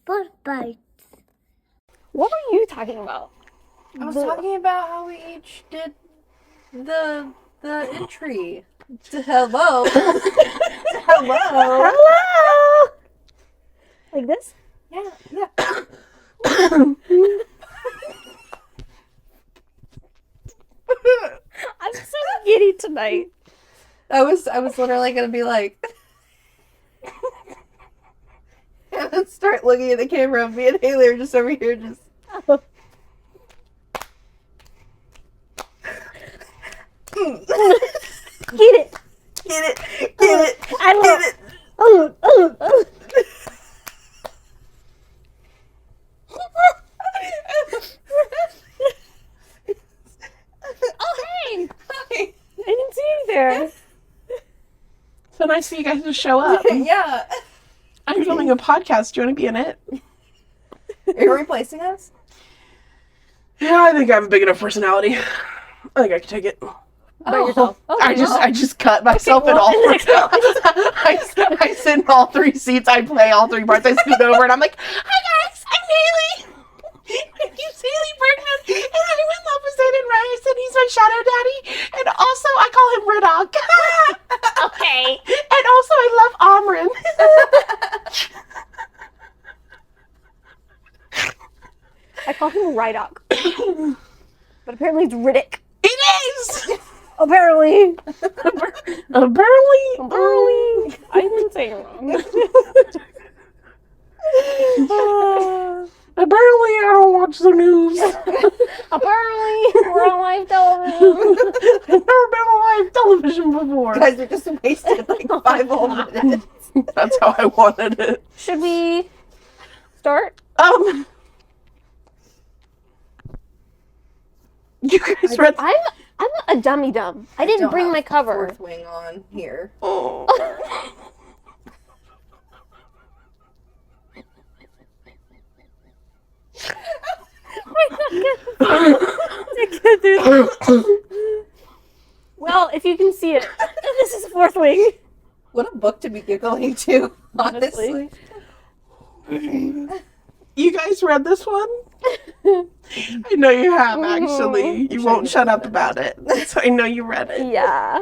Foot bites. What were you talking about? I was talking about how we each did the entry. Hello. Hello. Hello! Like this? Yeah. I'm so giddy tonight. I was literally gonna be like, and then start looking at the camera. Me and Haley are just over here, just. Get it. Get it. Get it. I love Get it. Oh, hey! Hi. I didn't see you there. So nice for you guys to show up. Yeah. I'm filming a podcast. Do you want to be in it? Are you replacing us? Yeah, I think I have a big enough personality. I think I can take it. By yourself. Okay, I just cut myself in all three. I sit in all three seats. I play all three parts. I scoot over and I'm like, "Hi guys, I'm Haley. He's Haley Bergman, and I'm in love with Zayden Rice, and he's my shadow daddy. And also, I call him Riddock. Okay. And also, I love Amrin. I call him Rydok. But apparently it's Riddick. It is. Apparently. Apparently. I didn't say it wrong. Apparently, I don't watch the news. Apparently, we're on live television. I've never been on live television before. You guys are just wasted like 5 whole minutes. That's how I wanted it. Should we start? You guys read. I'm a dummy dumb. I didn't Don't bring have my cover. Fourth wing on here. Oh. Well, if you can see it, this is Fourth Wing. What a book to be giggling to, honestly. You guys read this one? I know you have, actually. You won't shut up about it. So I know you read it. Yeah.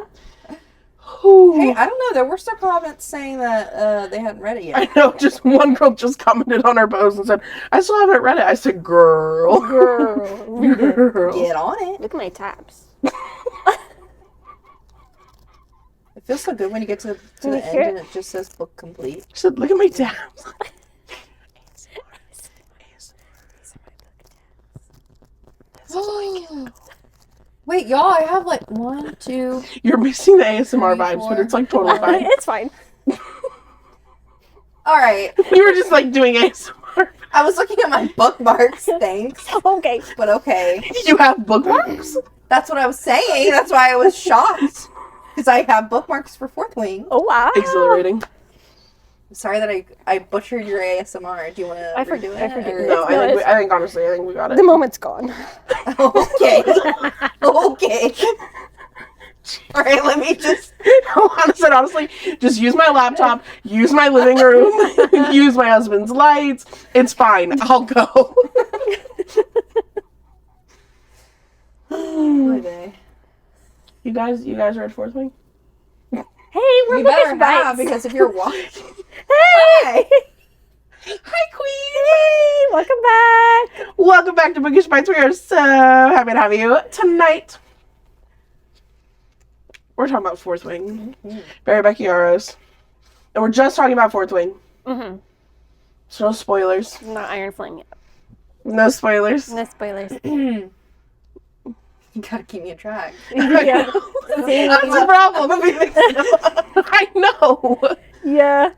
Hey, I don't know. There were some comments saying that they hadn't read it yet. I know, just one girl just commented on our post and said, I still haven't read it. I said, girl. Girl, read it. Girl. Get on it. Look at my tabs. It feels so good when you get to Can the you end hear and it? it just says book complete. She said, look at my tabs. Wait, y'all, I have like 1, 2. You're missing the ASMR 3, vibes, but 4. it's like totally fine. It's fine. All right. You were just like doing ASMR. I was looking at my bookmarks, thanks. Okay. But okay. You have bookmarks? That's what I was saying. That's why I was shocked. Because I have bookmarks for Fourth Wing. Oh, wow. Exhilarating. I'm sorry that I butchered your ASMR. Do you want to I redo forget- it? I forget. or- No, No, I think honestly, I think we got it. The moment's gone. Okay. Okay. All right, let me just... honestly, just use my laptop, use my living room, use my husband's lights. It's fine. I'll go. My day. You guys read Fourth Wing? Hey, we're You better Bookish have, Bites. because if you're watching... Hey! Hi, Queen! Hey, welcome back. Welcome back to Bookish Bites. We are so happy to have you tonight. We're talking about Fourth Wing. Barry Becky Yaros. And we're just talking about Fourth Wing. Mm-hmm. So no spoilers. Not Iron Flame yet. No spoilers. No spoilers. You gotta keep me on track. Yeah. That's the problem. I know. Yeah.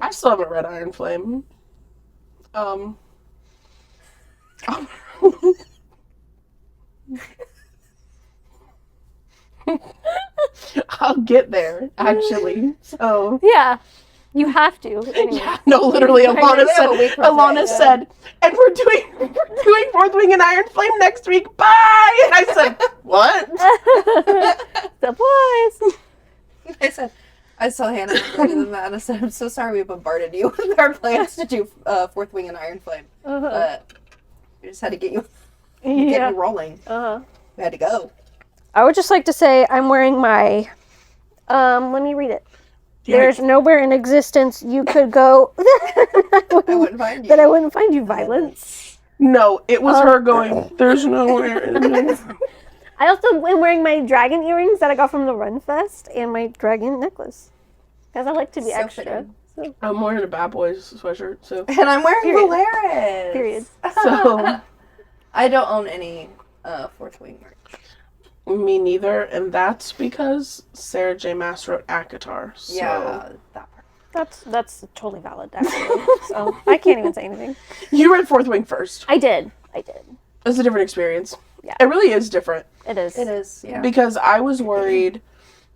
I still haven't read Iron Flame. I'll get there, actually. So Yeah. You have to. Anyway. yeah, no, literally, Alana We have a week from Alana today, said, and we're doing Fourth Wing and Iron Flame next week. Bye. And I said, what? Surprise. I said, I saw Hannah in the mat and said, I'm so sorry we bombarded you with our plans to do Fourth Wing and Iron Flame. But we just had to get you rolling. We had to go. I would just like to say I'm wearing my, let me read it. Yeah. There's nowhere in existence you could go I wouldn't find you. that I wouldn't find you, Violence. No, it was her going, there's nowhere in this. I also am wearing my dragon earrings that I got from the Run Fest and my dragon necklace. Because I like to be So extra. fitting. So, I'm wearing a Bad Boys sweatshirt, so. And I'm wearing Period. Valeris. period. So, I don't own any Fourth Wing merch. me neither, and that's because Sarah J. Maas wrote ACOTAR. So. Yeah, that part. That's totally valid, actually. So I can't even say anything. You read Fourth Wing first. I did. It's a different experience. Yeah. It really is different. It is. It is, yeah. Because I was worried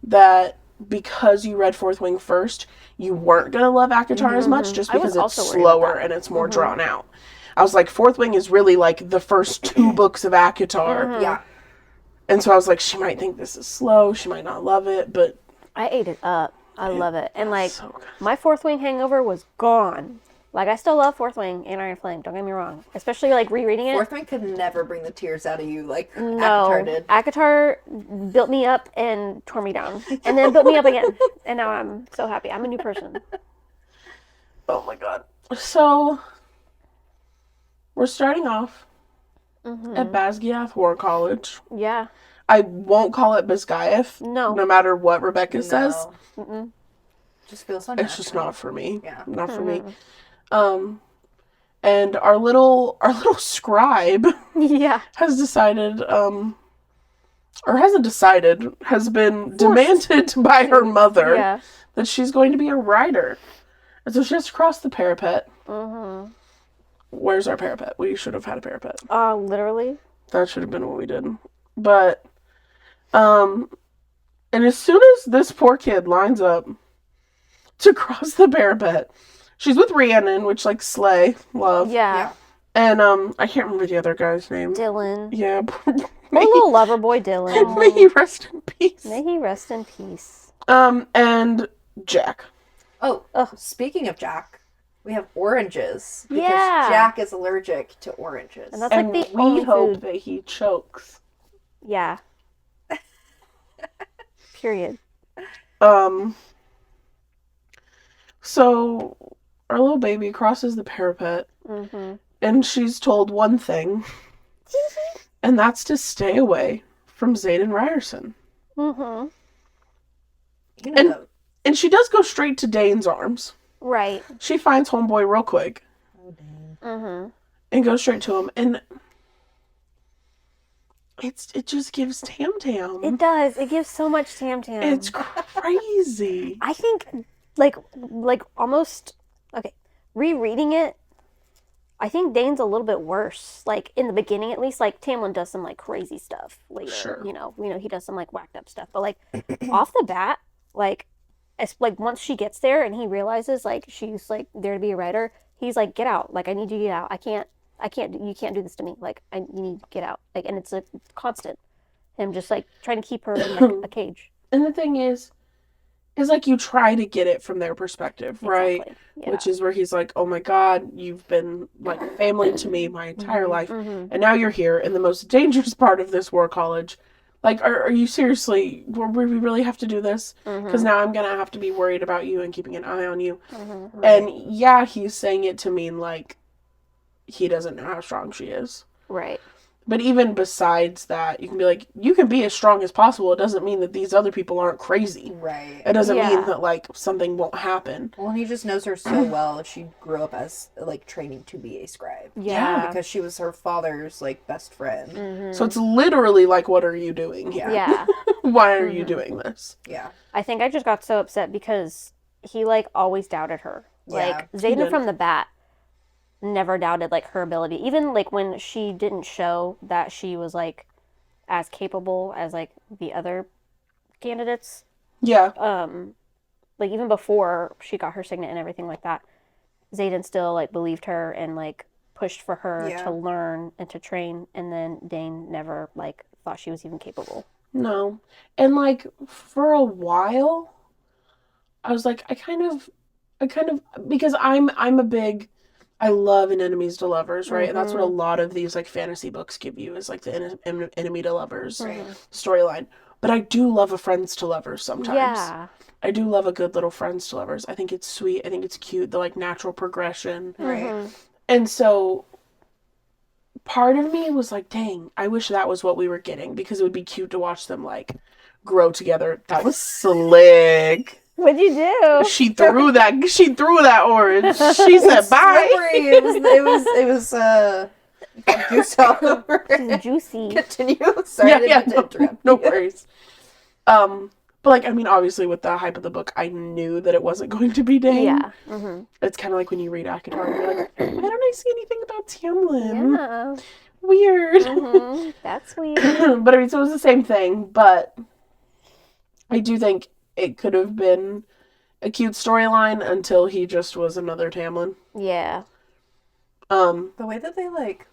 that because you read Fourth Wing first, you weren't going to love ACOTAR as much just I was because it's also worried about slower that. and it's more drawn out. I was like, Fourth Wing is really like the first 2 books of ACOTAR. Yeah. And so I was like, she might think this is slow. She might not love it, but I ate it up. I love it. And like, so good. my Fourth Wing hangover was gone. Like, I still love Fourth Wing and Iron Flame. Don't get me wrong. Especially like rereading it. Fourth Wing could never bring the tears out of you like No, ACOTAR did. ACOTAR built me up and tore me down, and then built me up again. And now I'm so happy. I'm a new person. Oh my god. So, we're starting off at Basgiath War College. Yeah. I won't call it Bisgayev. No. No matter what Rebecca says. No. Just feels so It's just natural. not for me. Yeah. Not for me. And our little scribe Yeah. has decided, or hasn't decided, has been demanded by her mother Yeah. that she's going to be a writer. And so she has to cross the parapet. Where's our parapet? We should have had a parapet. Literally. That should have been what we did. But, and as soon as this poor kid lines up to cross the parapet, she's with Rhiannon, which, like, slay, love. Yeah. And, I can't remember the other guy's name. Dylan. Yeah. My little lover boy, Dylan. May he rest in peace. May he rest in peace. And Jack. Oh, speaking of Jack, we have oranges. Because Yeah. Jack is allergic to oranges. And that's And like the we only hope food. that he chokes. Yeah. Period. So our little baby crosses the parapet, and she's told one thing, and that's to stay away from Xaden Ryerson. You know, And she does go straight to Dane's arms. Right. She finds Homeboy real quick and goes straight to him, and it just gives Tam Tam. It does. It gives so much Tam Tam. It's crazy. I think, like almost, okay, rereading it, I think Dane's a little bit worse. Like, in the beginning, at least, like, Tamlin does some, like, crazy stuff later. Sure. You know, he does some, like, whacked up stuff. But, like, off the bat, like, once she gets there and he realizes, like, she's, like, there to be a writer, he's like, get out. Like, I need you to get out. You can't do this to me. Like, you need to get out. Like, and it's a constant. Him just, like, trying to keep her in, like, a cage. And the thing is like you try to get it from their perspective, right? Exactly. Yeah. Which is where he's like, oh my god, you've been like family to me my entire life, and now you're here in the most dangerous part of this war college. Like, are you seriously, we really have to do this? Because now I'm gonna have to be worried about you and keeping an eye on you. And yeah, he's saying it to mean like he doesn't know how strong she is. Right. But even besides that, you can be like, you can be as strong as possible. It doesn't mean that these other people aren't crazy. right. It doesn't Yeah. mean that, like, something won't happen. Well, he just knows her so well. She grew up as, like, training to be a scribe. Yeah. Because she was her father's, like, best friend. So it's literally like, what are you doing here? Yeah. Why are you doing this? Yeah. I think I just got so upset because he, like, always doubted her. Like, Yeah, Xaden did. from the bat never doubted, like, her ability. Even, like, when she didn't show that she was, like, as capable as, like, the other candidates. Yeah. Like, even before she got her signet and everything like that, Xaden still, like, believed her and, like, pushed for her Yeah. to learn and to train. And then Dane never, like, thought she was even capable. No. And, like, for a while, I was like, I kind of, because I'm a big, I love an enemies to lovers, right? And that's what a lot of these like fantasy books give you is like the enemy to lovers storyline. But I do love a friends to lovers sometimes. Yeah. I do love a good little friends to lovers. I think it's sweet. I think it's cute. The like natural progression. Right. And so part of me was like, dang, I wish that was what we were getting because it would be cute to watch them like grow together. That was slick. What'd you do? She threw that orange. She said bye. Slippery. It was juice all over. Juicy. Continue. Sorry, I didn't mean to interrupt. No worries. But like, I mean, obviously with the hype of the book, I knew that it wasn't going to be Dane. Yeah. It's kind of like when you read ACOTAR and you're like, why don't I see anything about Tamlin? Yeah. Weird. That's weird. But I mean, so it was the same thing, but I do think it could have been a cute storyline until he just was another Tamlin. Yeah. The way that they like,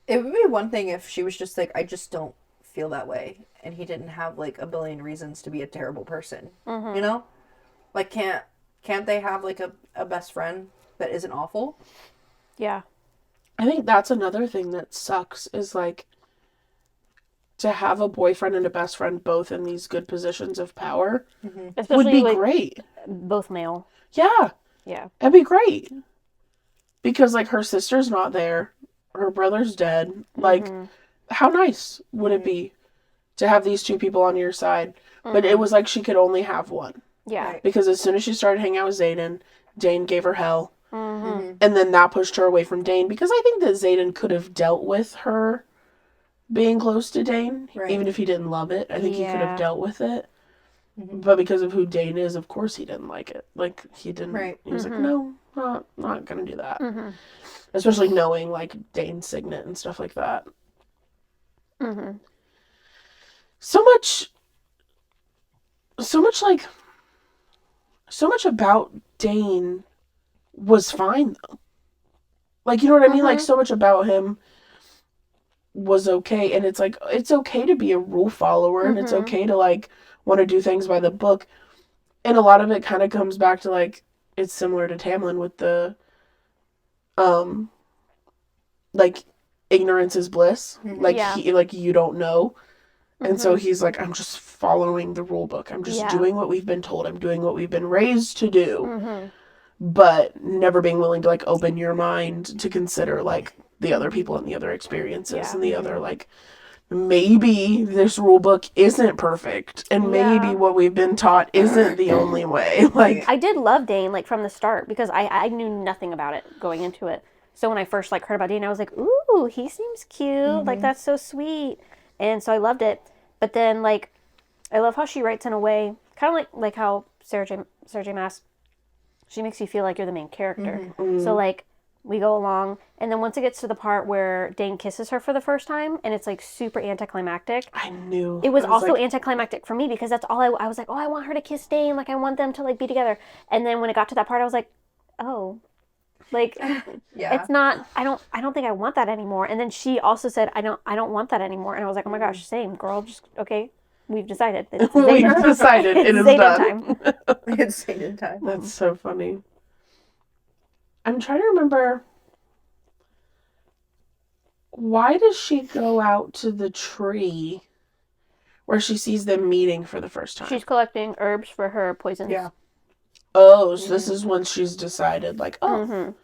it would be one thing if she was just like, I just don't feel that way, and he didn't have like a billion reasons to be a terrible person. You know, like can't they have like a best friend that isn't awful? Yeah. I think that's another thing that sucks is like to have a boyfriend and a best friend both in these good positions of power Especially would be like, great. both male. Yeah, Yeah. that'd be great. Because like her sister's not there, her brother's dead. Like, how nice would it be to have these two people on your side? But it was like she could only have one. Yeah. Right. Because as soon as she started hanging out with Xaden, Dane gave her hell. And then that pushed her away from Dane. Because I think that Xaden could have dealt with her being close to Dane. Right. Even if he didn't love it. I think he could Yeah. have dealt with it. But because of who Dane is, of course he didn't like it. Like, he didn't. Right. He was like, no, not gonna do that. Especially knowing, like, Dane's signet and stuff like that. So much about Dane was fine, though. Like, you know what I mean? Like, so much about him was okay. And it's like, it's okay to be a rule follower. And it's okay to, like, want to do things by the book. And a lot of it kind of comes back to, like, it's similar to Tamlin with the, like, ignorance is bliss. Like, Yeah. you don't know. And so he's like, I'm just following the rule book. I'm just doing what we've been told. I'm doing what we've been raised to do. But never being willing to, like, open your mind to consider, like, the other people and the other experiences and the other, like, maybe this rule book isn't perfect. And maybe what we've been taught isn't the only way. Like, I did love Dane, like, from the start, because I knew nothing about it going into it. So when I first, like, heard about Dane, I was like, ooh, he seems cute. Like, that's so sweet. And so I loved it. But then, like, I love how she writes in a way, kind of like how Sarah J. Maas, she makes you feel like you're the main character. So, like, we go along, and then once it gets to the part where Dane kisses her for the first time, and it's, like, super anticlimactic. I knew. It was I also like, anticlimactic for me, because that's all I was like, oh, I want her to kiss Dane. Like, I want them to, like, be together. And then when it got to that part, I was like, oh. Like, Yeah. it's not, I don't think I want that anymore. And then she also said, I don't want that anymore. And I was like, oh my gosh, same, girl. Just, okay, we've decided. It's we've Xaden. decided it is Xaden done. time. It's Xaden time. That's so funny. I'm trying to remember. Why does she go out to the tree where she sees them meeting for the first time? She's collecting herbs for her poisons. Yeah. Oh, so this is when she's decided, like, oh,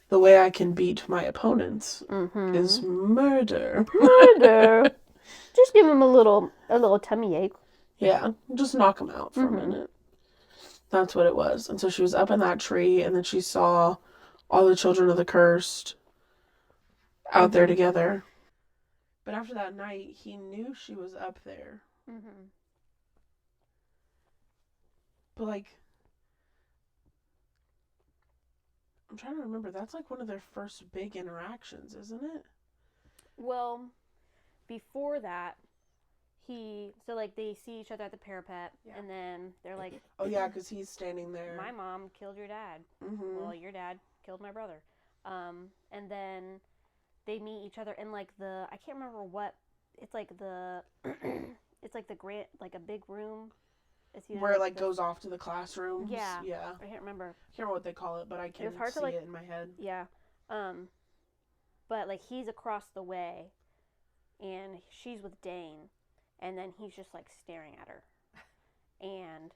the way I can beat my opponents is murder. Murder. Just give him a little tummy ache. Yeah, just knock him out for a minute. That's what it was. And so she was up in that tree, and then she saw all the children of the cursed out there together. But after that night, he knew she was up there. But, like, I'm trying to remember. That's, like, one of their first big interactions, isn't it? Well, before that, so, like, they see each other at the parapet, and then they're like, Oh, yeah, because he's standing there. my mom killed your dad. Well, your dad killed my brother. And then they meet each other in, like, I can't remember what, it's like the, it's like the grand, like a big room. Is he Where it like goes off to the classrooms. Yeah. Yeah. I can't remember. I can't remember what they call it, but I can hard to, see like- it in my head. Yeah. But like he's across the way, and she's with Dane, and then he's just like staring at her, and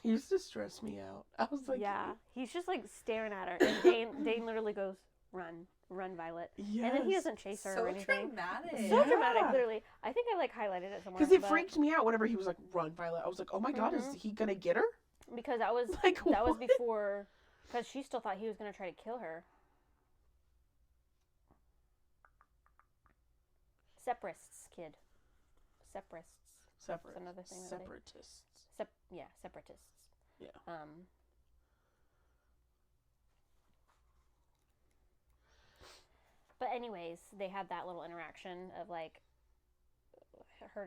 He used to stress me out. I was like, yeah, he's just like staring at her, and Dane literally goes, "Run, run, Violet," yes. and then he doesn't chase her or So anything. dramatic. So Yeah. dramatic, literally. I think I like highlighted it somewhere. Because it but- freaked me out whenever he was like, "Run, Violet." I was like, "Oh my god, is he gonna get her?" because that was Like, that was what? before, because she still thought he was gonna try to kill her. Separatists, kid. Separatists. Separate. another thing that they- Separatists. Separatists. Yeah. But anyways, they had that little interaction of like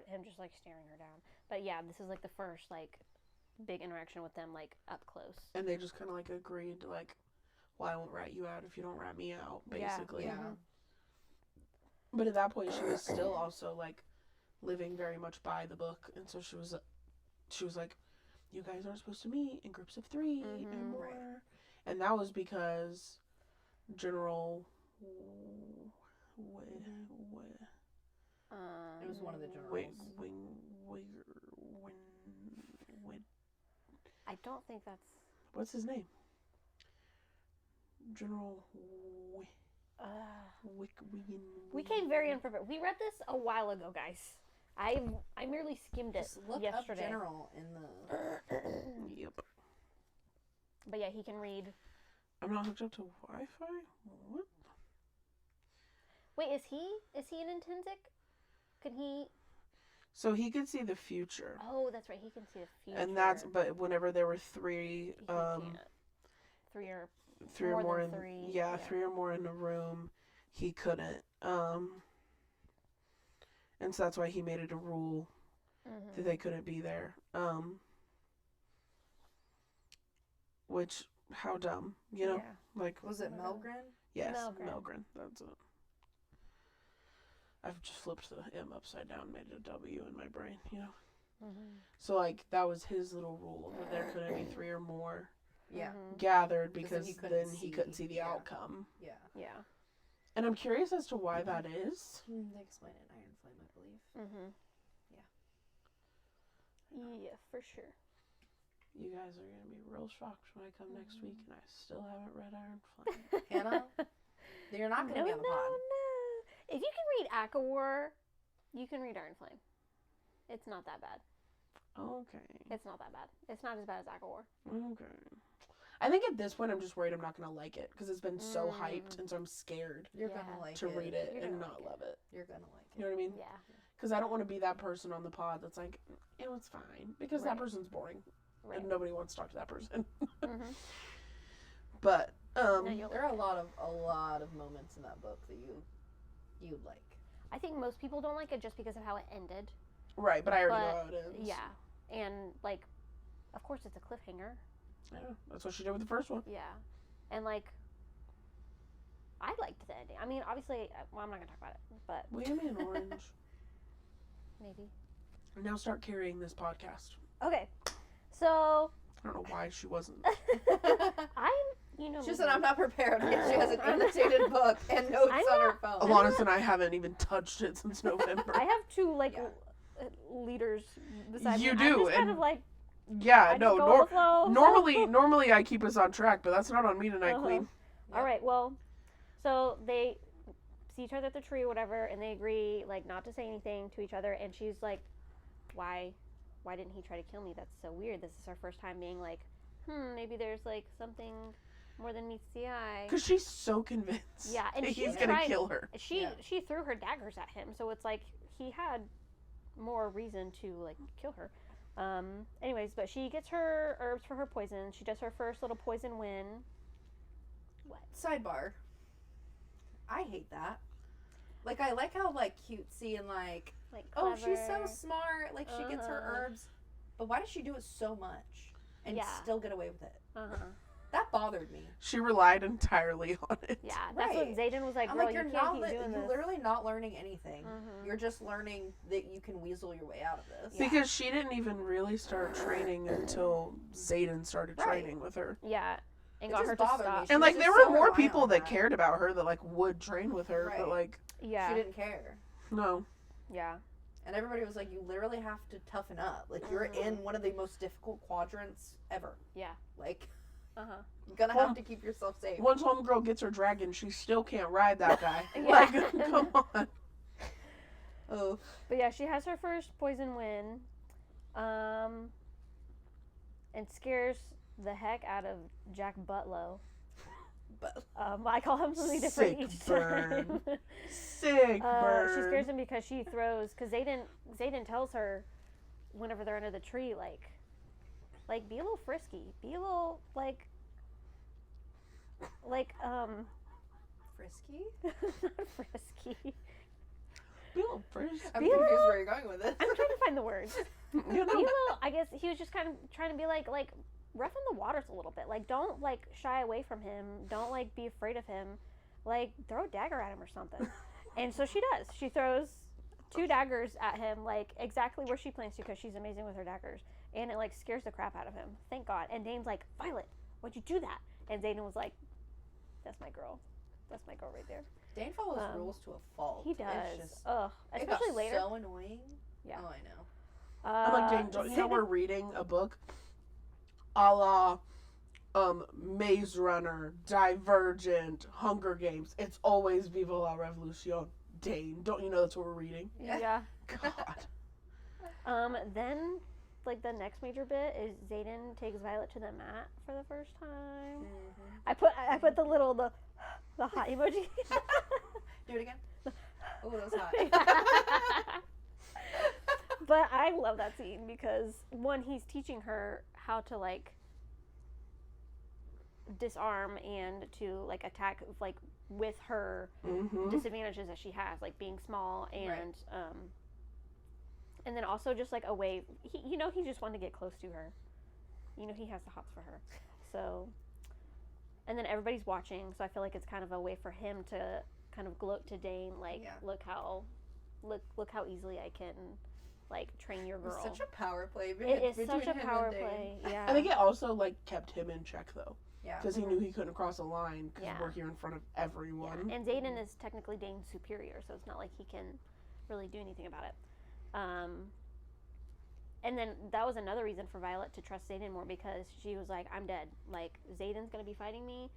him just like staring her down. But yeah, this is like the first like big interaction with them like up close. And they just kind of like agreed, like, "Well, I won't rat you out if you don't rat me out," Yeah. basically. Yeah. But at that point, she was still also like living very much by the book, and so she was like, "You guys aren't supposed to meet in groups of 3 anymore," Right. and that was because General. It was one of the generals. I don't think that's. What's his name? General We came very unprepared. We read this a while ago, guys. I merely skimmed it Just look yesterday. up general in the. Yep. But yeah, he can read. I'm not hooked up to Wi-Fi. What? Wait, is he an Intensic? Can he? So he could see the future, Oh, that's right. He can see the future. and but whenever there were three, He can't. Three or three or more more than in three, yeah, yeah. 3 or more in a room, he couldn't. And so that's why he made it a rule Mm-hmm. that they couldn't be there. Which how dumb, you know? Yeah. Like Was it Melgren? yes, Melgren. Melgren. That's it. I've just flipped the M upside down, made it a W in my brain, you know. Mm-hmm. So like that was his little rule that there couldn't be 3 or more Yeah. Mm-hmm. gathered then because he couldn't then he couldn't see, see the yeah. outcome. Yeah. Yeah. And I'm curious as to why that is. They explain it in Iron Flame, I believe. Mm-hmm. Yeah. Yeah, for sure. You guys are gonna be real shocked when I come next week and I still haven't read Iron Flame. Hannah, you're not going to No, be on the pod. no. If you can read ACOWAR, you can read Iron Flame. It's not that bad. Okay. It's not that bad. It's not as bad as ACOWAR. Okay. I think at this point I'm just worried I'm not gonna like it because it's been so hyped and so I'm scared You're Yeah. going to like to it. read it You're and gonna not like love it. You're going to like You know it. what I mean? Yeah. Because I don't want to be that person on the pod that's like, it was fine because that Right. person's boring Right. and nobody wants to talk to that person. Mm-hmm. But No, you'll There are a lot of moments in that book that you'd like. I think most people don't like it just because of how it ended. right, but I already know But, how it ends. yeah. And, like, of course it's a cliffhanger. Yeah, that's what she did with the first one. Yeah. And, like, I liked the ending. I mean, obviously, well, I'm not going to talk about it, but William and Orange. maybe. Now start carrying this podcast. Okay. So, I don't know why she wasn't. you know, She me, said, I'm not prepared. Yet she has an annotated book and notes I'm on her not- phone. Alanis and I haven't even touched it since November. I have two, like, Yeah. leaders beside me. You I'm do, just kind and of like, Yeah, I no. just go with the flow. Normally I keep us on track, but that's not on me tonight, Uh-huh. Queen. All right, well, so they see each other at the tree or whatever, and they agree, like, not to say anything to each other, and she's like, why didn't he try to kill me? That's so weird. This is our first time being like, maybe there's, like, something more than meets the eye. Because she's so convinced. Yeah, and that she's he's gonna trying- kill her. She threw her daggers at him, so it's like he had more reason to, like, kill her. Anyways, but she gets her herbs for her poison. She does her first little poison win. What? Sidebar. I hate that. Like, I like how, like, cutesy and, like, Like, oh, she's so clever. smart. Like, she gets her Uh-huh. herbs. But why does she do it so much and Yeah. still get away with it? Uh-huh. That bothered me. She relied entirely on it. Yeah, that's what Xaden was like, I'm girl, like, you can't keep doing you're this. literally not learning anything. You're just learning that you can weasel your way out of this. Because she didn't even really start training until Xaden started training with her. Yeah. And It got just her to bothered me. stop. She And was like just there so were more reliant people on that that. cared about her that like would train with her, but Right. like Yeah. She didn't care. no. Yeah. And everybody was like, you literally have to toughen up. Like, you're in one of the most difficult quadrants ever. Yeah. Like, Uh-huh. you're gonna have to keep yourself safe. Once homegirl gets her dragon, she still can't ride that guy. Yeah. Like, come on. Oh. But yeah, she has her first poison win. And scares the heck out of Jack Butlow. But I call him something different Sick each burn. time. Sick She bird. scares him because she throws. Because Xaden tells her, whenever they're under the tree, like be a little frisky, be a little like frisky? not frisky. Be a little frisky. I'm Be a confused little- where you're going with this. I'm trying to find the words. You Be a know? little. I guess he was just kind of trying to be like roughen the waters a little bit. Like, don't like shy away from him. Don't like be afraid of him. Like, throw a dagger at him or something. And so she does. She throws 2 daggers at him, like exactly where she plans to, because she's amazing with her daggers. And it like scares the crap out of him. Thank God. And Dane's like, Violet, why'd you do that? And Xaden was like, that's my girl. That's my girl right there. Dane follows rules to a fault. He It's does. just- Ugh. it got Especially later. so annoying. Yeah. Oh, I know. I'm like, Jane, don't you know we're reading a book a la Maze Runner, Divergent, Hunger Games. It's always Viva la Revolution. Dane, don't you know that's what we're reading? Yeah. God. Then, like, the next major bit is Xaden takes Violet to the mat for the first time. I put the hot emoji. Do it again. Oh, that was hot. But I love that scene because, one, he's teaching her how to, like, disarm and to, like, attack, like, with her disadvantages that she has, like being small and and then also just like a way he just wanted to get close to her. He has the hots for her. So, and then everybody's watching, so I feel like it's kind of a way for him to kind of gloat to Dane, like, look how easily I can, like, train your girl. It's such a power play. It is between such a him and power Dane. play. Yeah. I think it also like kept him in check though, Yeah. because he knew he couldn't cross a line because Yeah. we're here in front of everyone. And Xaden is technically Dane's superior, so it's not like he can really do anything about it. And then that was another reason for Violet to trust Xaden more, because she was like, I'm dead. Like, Xaden's going to be fighting me.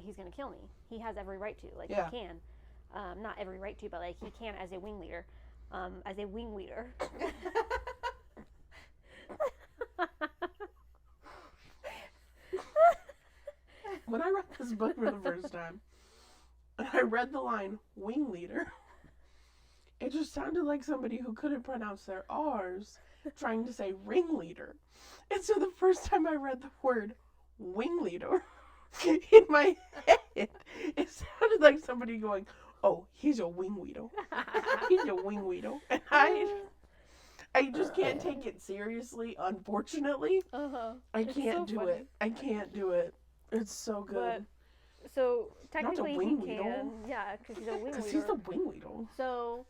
He's going to kill me. He has every right to. Like, Yeah. he can. Not every right to, but, like, he can as a wing leader. As a wing leader. When I read this book for the first time, and I read the line "wing leader," it just sounded like somebody who couldn't pronounce their R's trying to say ringleader. And so the first time I read the word "wing leader" in my head, it sounded like somebody going, "Oh, he's a wing weedle. He's a wing weedle," and I just can't take it seriously. Unfortunately, I can't do funny. it. I can't do it. It's so good. So, technically, wing he weedle. can. Yeah, because he's a wing Because leader. he's the wing weedle. So,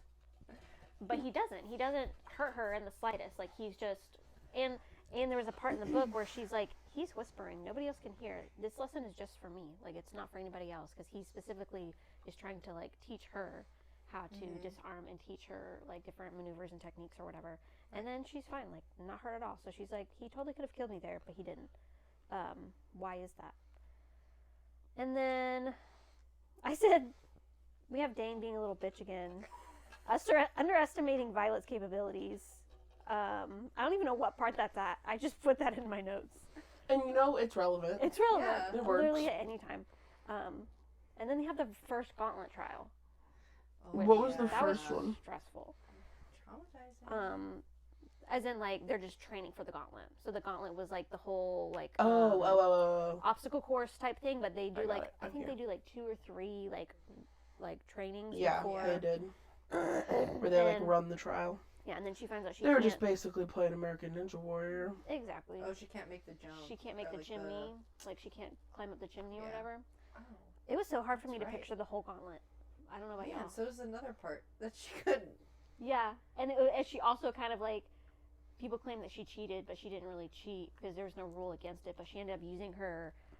but he doesn't. He doesn't hurt her in the slightest. Like, he's just, and there was a part in the book where she's like, he's whispering. Nobody else can hear. This lesson is just for me. Like, it's not for anybody else, because he specifically is trying to, like, teach her how to disarm and teach her, like, different maneuvers and techniques or whatever. And then she's fine, like, not hurt at all. So she's like, he totally could have killed me there, but he didn't. Why is that? And then I said, we have Dane being a little bitch again. Underestimating Violet's capabilities. I don't even know what part that's at. I just put that in my notes. And it's relevant. It's relevant. Yeah, it works. Literally at any time. And then they have the first gauntlet trial. What was the That was first one? stressful. Traumatizing. As in, like, they're just training for the gauntlet. So the gauntlet was, like, the whole, like, obstacle course type thing, but they do, got it. I think they do, like, 2 or 3, like trainings Yeah, before. they did. Where they, like, And- run the trial. Yeah, and then she finds out she They were can't. just basically playing American Ninja Warrior. Exactly. Oh, she can't make the jump. She can't make or, the like, chimney. Like, she can't climb up the chimney or Yeah. whatever. Oh. It was so hard for me to That's right. picture the whole gauntlet. I don't know about Yeah, y'all. so there's another part that she couldn't. Yeah, and she also kind of like, people claim that she cheated, but she didn't really cheat because there was no rule against it. But she ended up using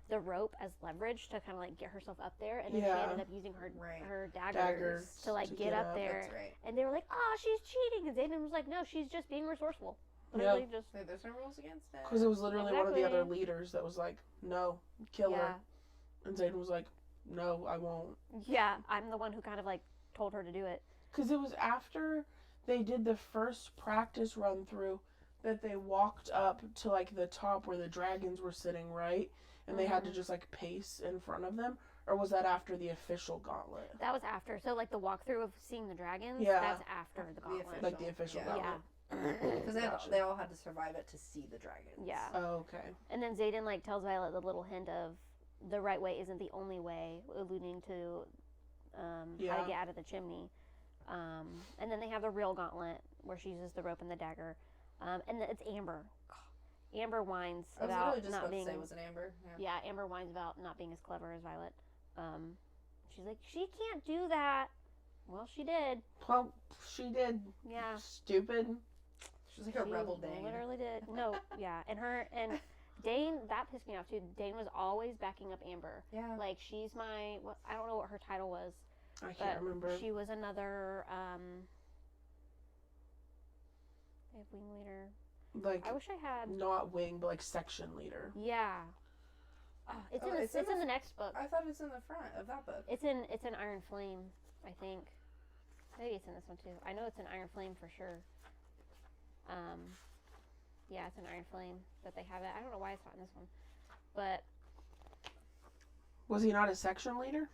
the rope as leverage to kind of like get herself up there, and then she ended up using her Right. her daggers Daggers to like to get get up up. there. That's right. And they were like, "Oh, she's cheating," and Zayden was like, "No, she's just being resourceful." Yeah. Literally just Wait, there's no rules against it. Because it was literally one of the Exactly. other leaders that was like, no, kill yeah, her. And Zayden was like, no, I won't. yeah. I'm the one who kind of like told her to do it. Because it was after they did the first practice run through that they walked up to like the top where the dragons were sitting, right? And they had to just like pace in front of them. Or was that after the official gauntlet? That was after. So like the walkthrough of seeing the dragons. Yeah. That's after the gauntlet. official. Like the official Yeah. gauntlet. Yeah. Because Gotcha. they all had to survive it to see the dragons. Yeah. Oh, okay. And then Zayden like tells Violet the little hint of the right way isn't the only way, alluding to how to Yeah. get out of the chimney. And then they have the real gauntlet where she uses the rope and the dagger. And it's Amber. Amber whines I was about literally just not about being. to say it was an Amber. Yeah. Yeah, Amber whines about not being as clever as Violet. She's like, she can't do that. Well, she did. Well, she did. Yeah. Stupid. She's like a She rebel Dane. literally did. No, yeah. And Dane, that pissed me off too. Dane was always backing up Amber. Yeah. Like, she's my, I don't know what her title was. I can't But remember. she was another wing leader. Like, I wish I had. not wing, but like section leader. Yeah. Oh, it's Oh, in the, it's it's in in the- the next book. I thought it's in the front of that book. It's in Iron Flame, I think. Maybe it's in this one too. I know it's in Iron Flame for sure. Yeah, it's in Iron Flame that they have it. I don't know why it's not in this one, but Was he not a section leader?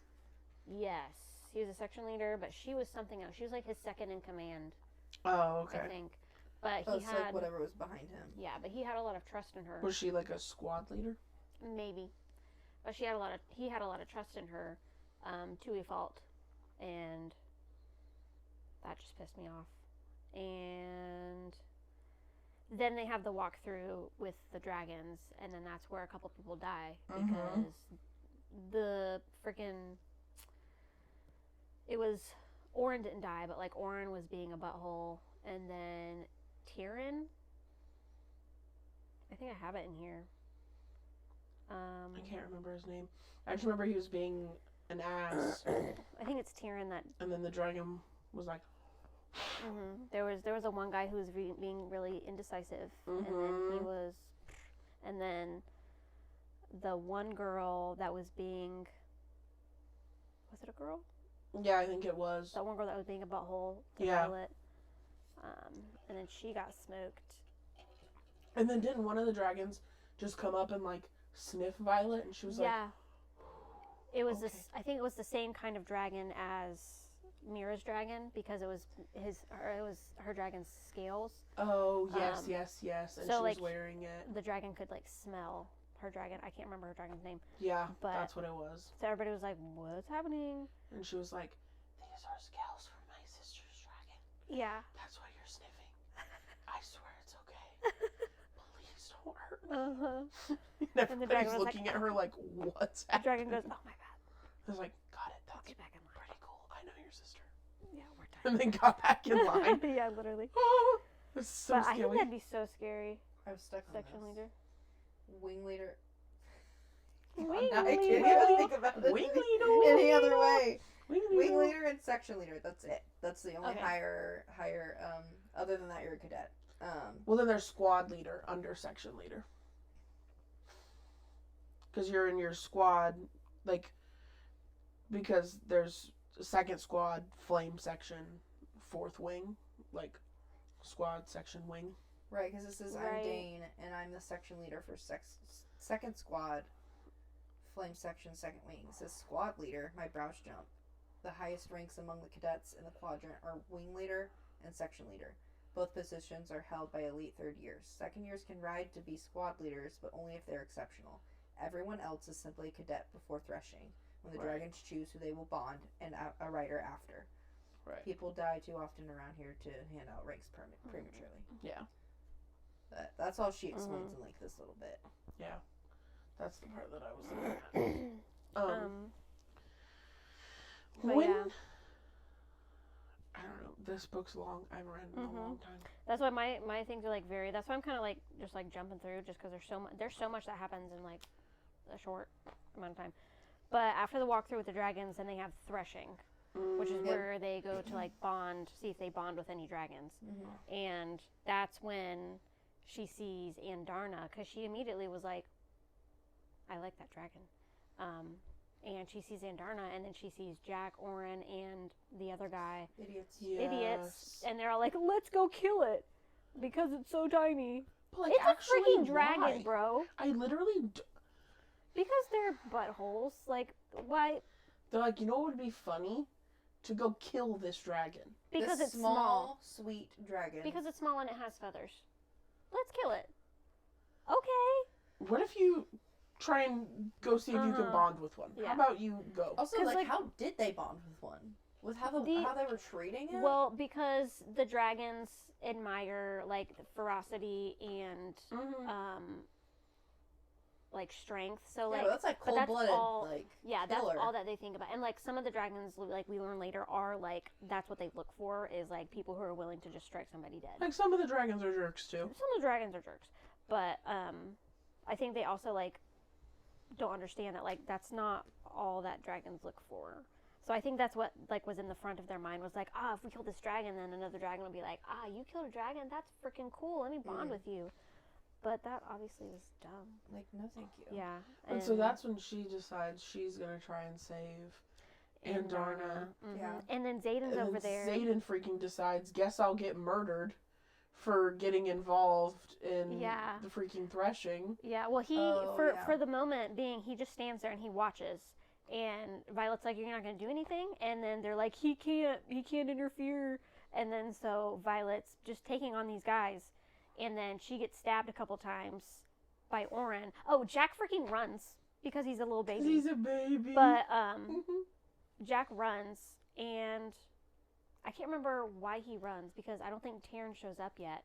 yes, he was a section leader, but she was something else. She was like his second in command, Oh, I okay. think. But Oh, he it's had like whatever was behind him. yeah, but he had a lot of trust in her. Was she like a squad leader? Maybe, but he had a lot of trust in her, to a fault, and that just pissed me off. And then they have the walkthrough with the dragons, and then that's where a couple people die because the freaking it was Orin didn't die, but like Orin was being a butthole, and then Tyrion. I think I have it in here. I can't remember his name. I just remember he was being an ass, I think it's Tyrion that and then the dragon was like, there was a one guy who was being really indecisive, and then he was, and then the one girl that was being, was it a girl? yeah, I think it was. That one girl that was being a butthole to Yeah. Violet, and then she got smoked. And then didn't one of the dragons just come up and like sniff Violet, and she was like, Yeah, it was this. I think it was the same kind of dragon as Mira's dragon because it was her dragon's scales. oh yes, yes, and so, she was like, wearing it. The dragon could like smell her dragon. I can't remember her dragon's name. Yeah, but- that's what it was. So everybody was like, "What's happening?" And she was like, "These are scales from my sister's dragon. Yeah. That's why you're sniffing. I swear it's okay. Please don't hurt me." And everybody's dragon was looking like, at her like, "What's The happening?" dragon goes, "Oh my bad, I was like, "Got it. That's get back in line." pretty cool. I know your sister." Yeah, we're done. And then got back in line. Yeah, literally. Oh, that's so But I think scary. that'd be so scary. I was stuck on Section this. leader. Wing leader. Wing I can't leader. even think about it Wing leader. any other way. Wing Wing leader. leader and section leader. That's it. That's the only Okay. higher. Other than that, you're a cadet. Well, then there's squad leader under section leader. Because you're in your squad, like, because there's second squad, flame section, fourth wing, like, squad, section, wing. Right, because this is I'm Right. Dane, and I'm the section leader for second squad, flame section, second wing. It says squad leader. My brows jump. The highest ranks among the cadets in the quadrant are wing leader and section leader. Both positions are held by elite third years. Second years can ride to be squad leaders, but only if they're exceptional. Everyone else is simply a cadet before threshing, when the Right. dragons choose who they will bond and a rider after. Right. People die too often around here to hand out ranks prematurely. Yeah. That's all she explains in like this little bit. Yeah. That's the part that I was looking at. But when yeah. I don't know, this book's long. I haven't read it in a long time. That's why my things are like very. That's why I'm kind of like just like jumping through, just because there's so much that happens in like a short amount of time. But after the walkthrough with the dragons, then they have threshing, which is where they go to like bond, see if they bond with any dragons, and that's when she sees Andarna, because she immediately was like, I like that dragon. And she sees Andarna, and then she sees Jack, Oren, and the other guy. Idiots. And they're all like, let's go kill it. Because it's so tiny. But like, It's actually, a freaking dragon, why? bro. I literally... Because they're buttholes. Like, why? They're like, you know what would be funny? To go kill this dragon. Because this it's small. sweet dragon. Because it's small and it has feathers. Let's kill it. Okay. What if you try and go see if you can bond with one? Yeah. How about you go? Also, 'Cause, like, like- how did they bond with one? With how they were treating it? Well, because the dragons admire, like, ferocity and, like, strength. So, like, but that's like but that's cold-blooded, all- like, yeah, that's killer. all that they think about. And, like, some of the dragons, like, we learn later, are, like, that's what they look for, is, like, people who are willing to just strike somebody dead. Like, some of the dragons are jerks, too. Some of the dragons are jerks. But, I think they also, like, don't understand that, like, that's not all that dragons look for. So I think that's what, like, was in the front of their mind, was like, if we kill this dragon, then another dragon will be like, you killed a dragon? That's freaking cool. Let me bond with you. But that obviously was dumb. Like, no thank you. Yeah. And so that's when she decides she's going to try and save Andarna. Yeah. And then Zayden's And over then there. Xaden freaking decides, guess I'll get murdered for getting involved in Yeah. the freaking threshing. Yeah, well, yeah. for the moment being, he just stands there and he watches. And Violet's like, you're not going to do anything? And then they're like, he can't interfere. And then so Violet's just taking on these guys. And then she gets stabbed a couple times by Oren. Oh, Jack freaking runs because he's a little baby. He's a baby. But Jack runs, and I can't remember why he runs, because I don't think Taryn shows up yet.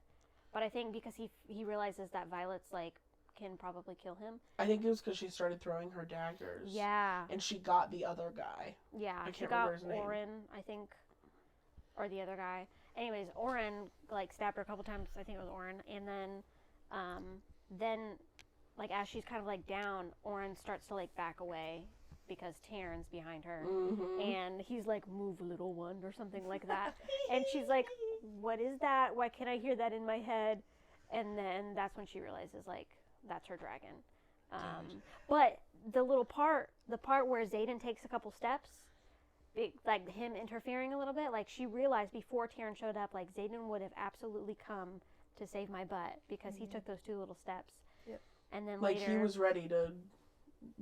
But I think because he realizes that Violet's, like, can probably kill him. I think it was because she started throwing her daggers. Yeah. And she got the other guy. Yeah, I she can't got remember his name. Oren, I think, or the other guy. Anyways, Oren, like, stabbed her a couple times. I think it was Oren. And then, like, as she's kind of, like, down, Oren starts to, like, back away because Taryn's behind her. And he's like, move, little one, or something like that. And she's like, what is that? Why can't I hear that in my head? And then that's when she realizes, like, that's her dragon. But the part where Xaden takes a couple steps, like him interfering a little bit, like, she realized before Taryn showed up, like, Xaden would have absolutely come to save my butt because he took those 2 little steps. Yep. And then Like, later, he was ready to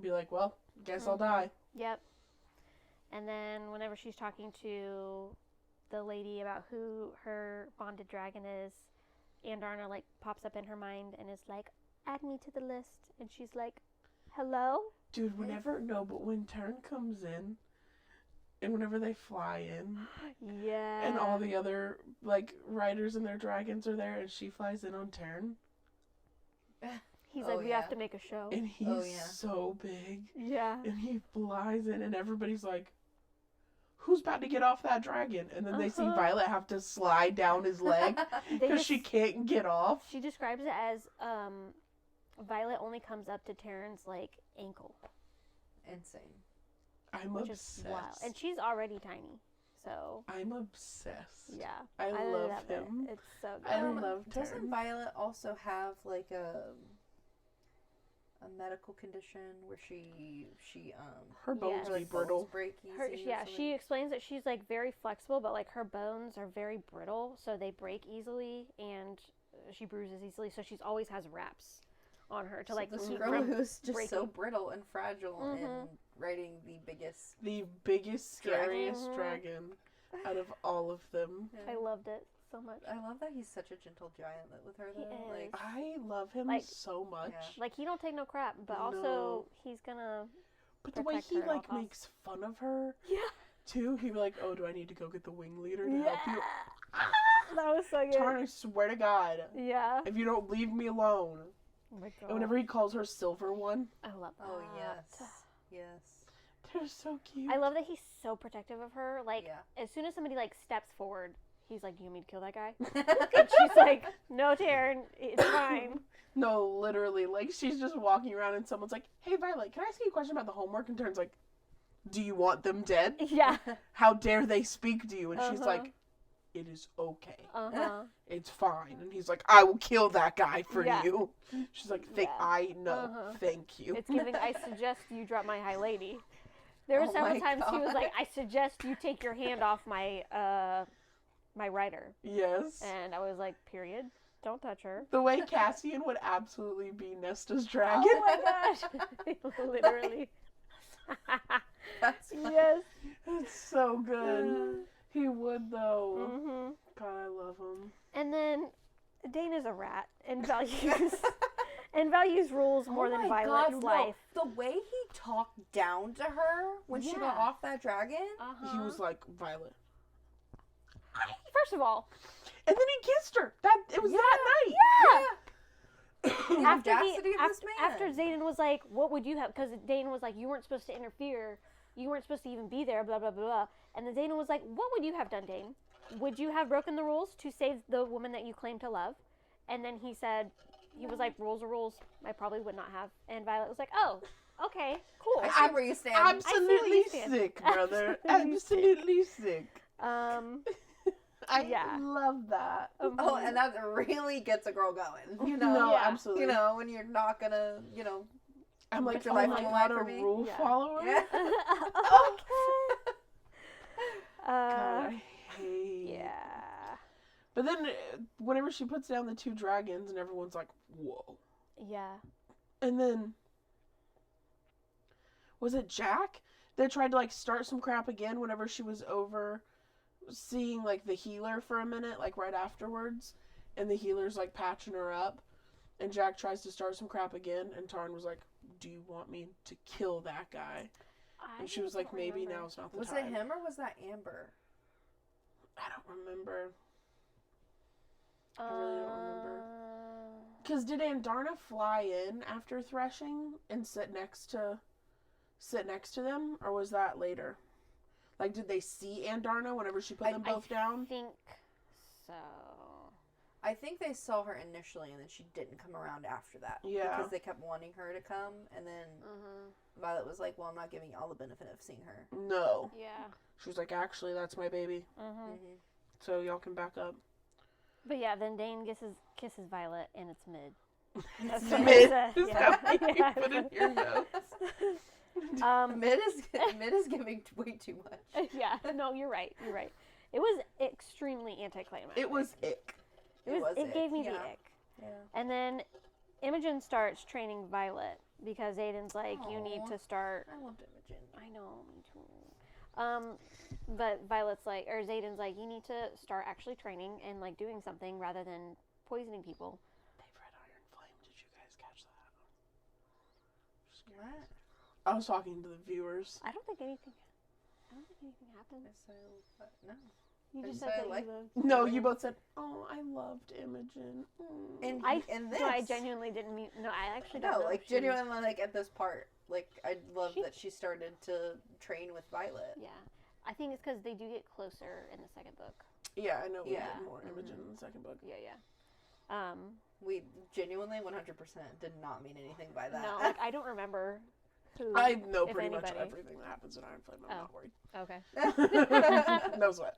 be like, well, guess I'll die. Yep. And then whenever she's talking to the lady about who her bonded dragon is, Andarna, like, pops up in her mind and is like, add me to the list. And she's like, hello? Dude, when Taryn comes in, and whenever they fly in, Yeah. and all the other, like, riders and their dragons are there, and she flies in on Taryn, He's Oh, like, we yeah. have to make a show. and he's Oh, yeah. so big, Yeah. and he flies in, and everybody's like, who's about to get off that dragon? And then they see Violet have to slide down his leg because she can't get off. She describes it as Violet only comes up to Taryn's, like, ankle, Insane. I'm which is obsessed. wild. And she's already tiny. So, I'm obsessed. yeah. I love it. him. It's so good. I love Doesn't Taryn. Violet also have like a medical condition where she Her bones Yes. be like brittle. bones break easy? Her, or yeah, something? she explains that she's, like, very flexible, but, like, her bones are very brittle, so they break easily, and she bruises easily, so she's always has wraps on her to, like, this keep girl from who's just so breaking. brittle and fragile and riding the biggest. The biggest, scariest dragon out of all of them. I loved it so much. I love that he's such a gentle giant with her though. is. Like I love him Like- so much. Yeah. Like, he don't take no crap, but No. also he's gonna But the way protect he, her at all like, costs. makes fun of her. Yeah. 2, he'd be like, oh, do I need to go get the wing leader to help you? That was so good. Tarn, I swear to God, Yeah. if you don't leave me alone. Oh my god. And whenever he calls her Silver One, I love that. Oh yes, yes. they're so cute. I love that he's so protective of her. Like, Yeah. as soon as somebody, like, steps forward, he's like, "Do you want me to kill that guy?" And she's like, "No, Taryn, it's fine." No, literally, like, she's just walking around and someone's like, hey, Violet, can I ask you a question about the homework? And Tarn's like, do you want them dead? Yeah. How dare they speak to you? And she's Uh-huh. like, it is okay. Uh-huh. It's fine. And he's like, I will kill that guy for Yeah. you. She's like, Yeah. I know. Uh-huh. Thank you. It's giving, I suggest you drop my high lady. There were Oh several my times he was God. like, I suggest you take your hand off my, my rider. Yes. And I was like, period. Don't touch her. The way Cassian would absolutely be Nesta's dragon. Oh my gosh. Literally. That's funny. Yes. It's so good. He would, though. hmm God, I love him. And then Dana's a rat and values and values rules more Oh than my Violet's God, life. no. The way he talked down to her when she got Yeah. off that dragon. Uh-huh. He was like, Violet. First of all, And then he kissed her. It was that night. The after audacity of this man. after Zayden was like, "What would you have?" Because Dana was like, "You weren't supposed to interfere. You weren't supposed to even be there." Blah blah blah blah. And then Dana was like, "What would you have done, Dane? Would you have broken the rules to save the woman that you claim to love?" And then he said, "He was like, rules are rules. I probably would not have." And Violet was like, "Oh, okay, cool." I see where you stand. Absolutely you stand. sick, brother. Absolutely Absolutely sick. Um, I Yeah. love that. Oh, and that really gets a girl going. You know, No, Yeah. absolutely. you know, when you're not gonna, you know, I'm like, put your oh life my on the God, line a for me. rule Yeah. follower? yeah. okay. God, I hate. Yeah. But then, whenever she puts down the 2 dragons, and everyone's like, whoa. Yeah. And then, was it Jack that tried to, like, start some crap again whenever she was over seeing, like, the healer for a minute, like, right afterwards? And the healer's, like, patching her up. And Jack tries to start some crap again, and Tarn was like, do you want me to kill that guy? And she was like, maybe now's not the Was time. it him or was that Amber? I don't remember. I really don't remember. Uh, Because did Andarna fly in after threshing and sit next to them, or was that later? Like, did they see Andarna whenever she put them both I down? think so. I think they saw her initially, and then she didn't come around after that. Yeah. Because they kept wanting her to come, and then Violet was like, "Well, I'm not giving you all the benefit of seeing her." No. Yeah. She was like, actually, that's my baby. Mm-hmm. So y'all can back up. But yeah, then Dane kisses Violet, and it's mid. It's what Mid. it Is said, that yeah. what you put in your notes? Mid is giving way too much. Yeah. No, you're right. You're right. It was extremely anticlimactic. It was ick. It gave me the yeah. ick. Yeah. And then Imogen starts training Violet because Aiden's like, you need Aw. to start. I loved Imogen. I know, me too. But Violet's like, or Zayden's like, you need to start actually training and like doing something rather than poisoning people. They've read Iron Flame. Did you guys catch that? What? I was talking to the viewers. I don't think anything happened. I said, what? No. You just Didn't said say I that like- you loved. No, you both said, oh, I loved Imogen. Mm. And No, this. I genuinely didn't mean. No, I actually don't No, know. like if she- genuinely, like at this part, like I love She- that she started to train with Violet. Yeah, I think it's because they do get closer in the second book. Yeah, I know we Yeah. get more Imogen in the second book. Yeah. We genuinely 100% did not mean anything by that. No, like I don't remember who. I know if pretty much anybody. everything that happens in Iron Flame. I'm not worried. Okay. No sweat.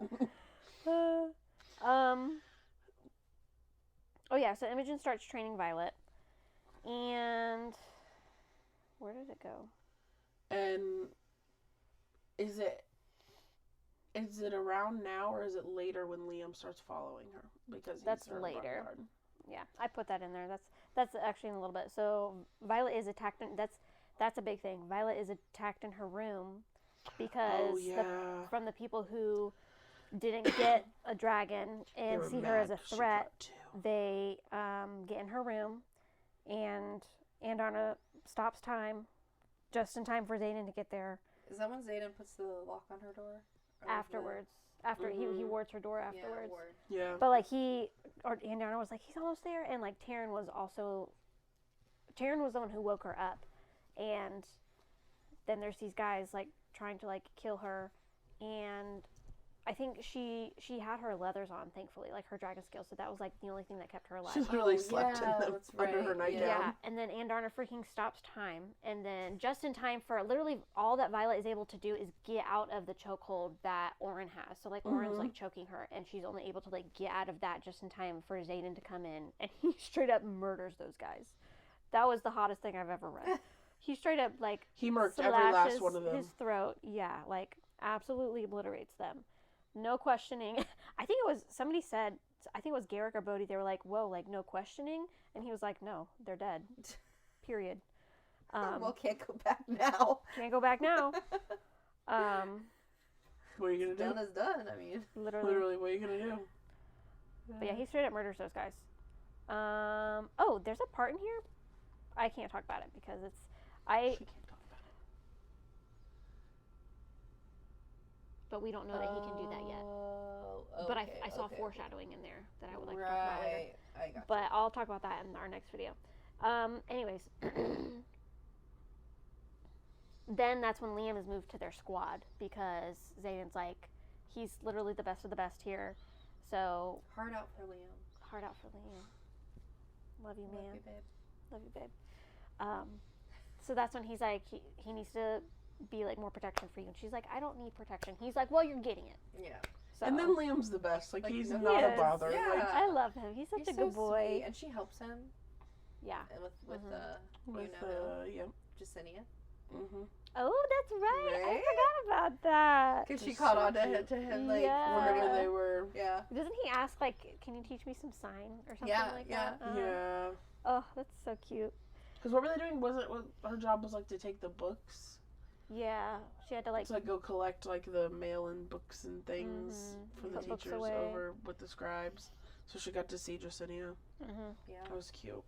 Oh yeah, so Imogen starts training Violet, and where did it go? And is it around now or is it later when Liam starts following her? Because he's That's her later. bodyguard. Yeah, I put that in there. That's actually in a little bit. So Violet is attacked. That's a big thing. Violet is attacked in her room because Oh yeah. from the people who didn't get a dragon They and were see her as a mad she threat. got two. They get in her room, and Andarna stops time just in time for Zayden to get there. Is that when Zayden puts the lock on her door? afterwards. After he wards her door afterwards. Yeah. But like Andana was like, he's almost there, and like Taryn was the one who woke her up, and then there's these guys like trying to like kill her, and I think she had her leathers on, thankfully, like her dragon scales, so that was like the only thing that kept her alive. She literally slept in them under her nightgown. Yeah, and then Andarna freaking stops time, and then just in time for literally all that Violet is able to do is get out of the chokehold that Oren has. So like Oren's like choking her, and she's only able to like get out of that just in time for Xaden to come in, and he straight up murders those guys. That was the hottest thing I've ever read. He straight up like he murked every last one of them. His throat, yeah, like absolutely obliterates them. No questioning. I think it was, somebody said, I think it was Garrick or Bodhi, they were like, whoa, like, no questioning? And he was like, no, they're dead. Period. Well, can't go back now. Can't go back now. What are you going to do? Done is done, I mean. Literally, what are you going to do? But yeah, he straight up murders those guys. Oh, there's a part in here? I can't talk about it because it's, She can't talk about it. But we don't know that he can do that yet. Okay, But I saw foreshadowing in there that I would like to talk about later. I got you. But I'll talk about that in our next video. Anyways. Then that's when Liam is moved to their squad because Xaden's like, he's literally the best of the best here. So. Heart out for Liam. Heart out for Liam. Love you, man. Love you, babe. Love you, babe. So that's when he's like, he needs to be like more protection for you. And she's like, I don't need protection. He's like, well, you're getting it. Yeah. So. And then Liam's the best. Like he's he not a is. bother. Yeah. Like, I love him. He's such a good boy. Sweet. And she helps him. Yeah. With yep. Jasenia. Mm-hmm. Oh, that's right. Right? I forgot about that. Because she caught on to him, like, Yeah. Where they were. Yeah. Doesn't he ask, like, can you teach me some sign or something like yeah. that? Yeah. Oh, that's so cute. Because what were they doing? Her job was like to take the books. Yeah. She had to, like, To like go collect like the mail-in books and things from the Put books teachers away. over with the scribes. So she got to see Jasenia. Yeah. That was cute.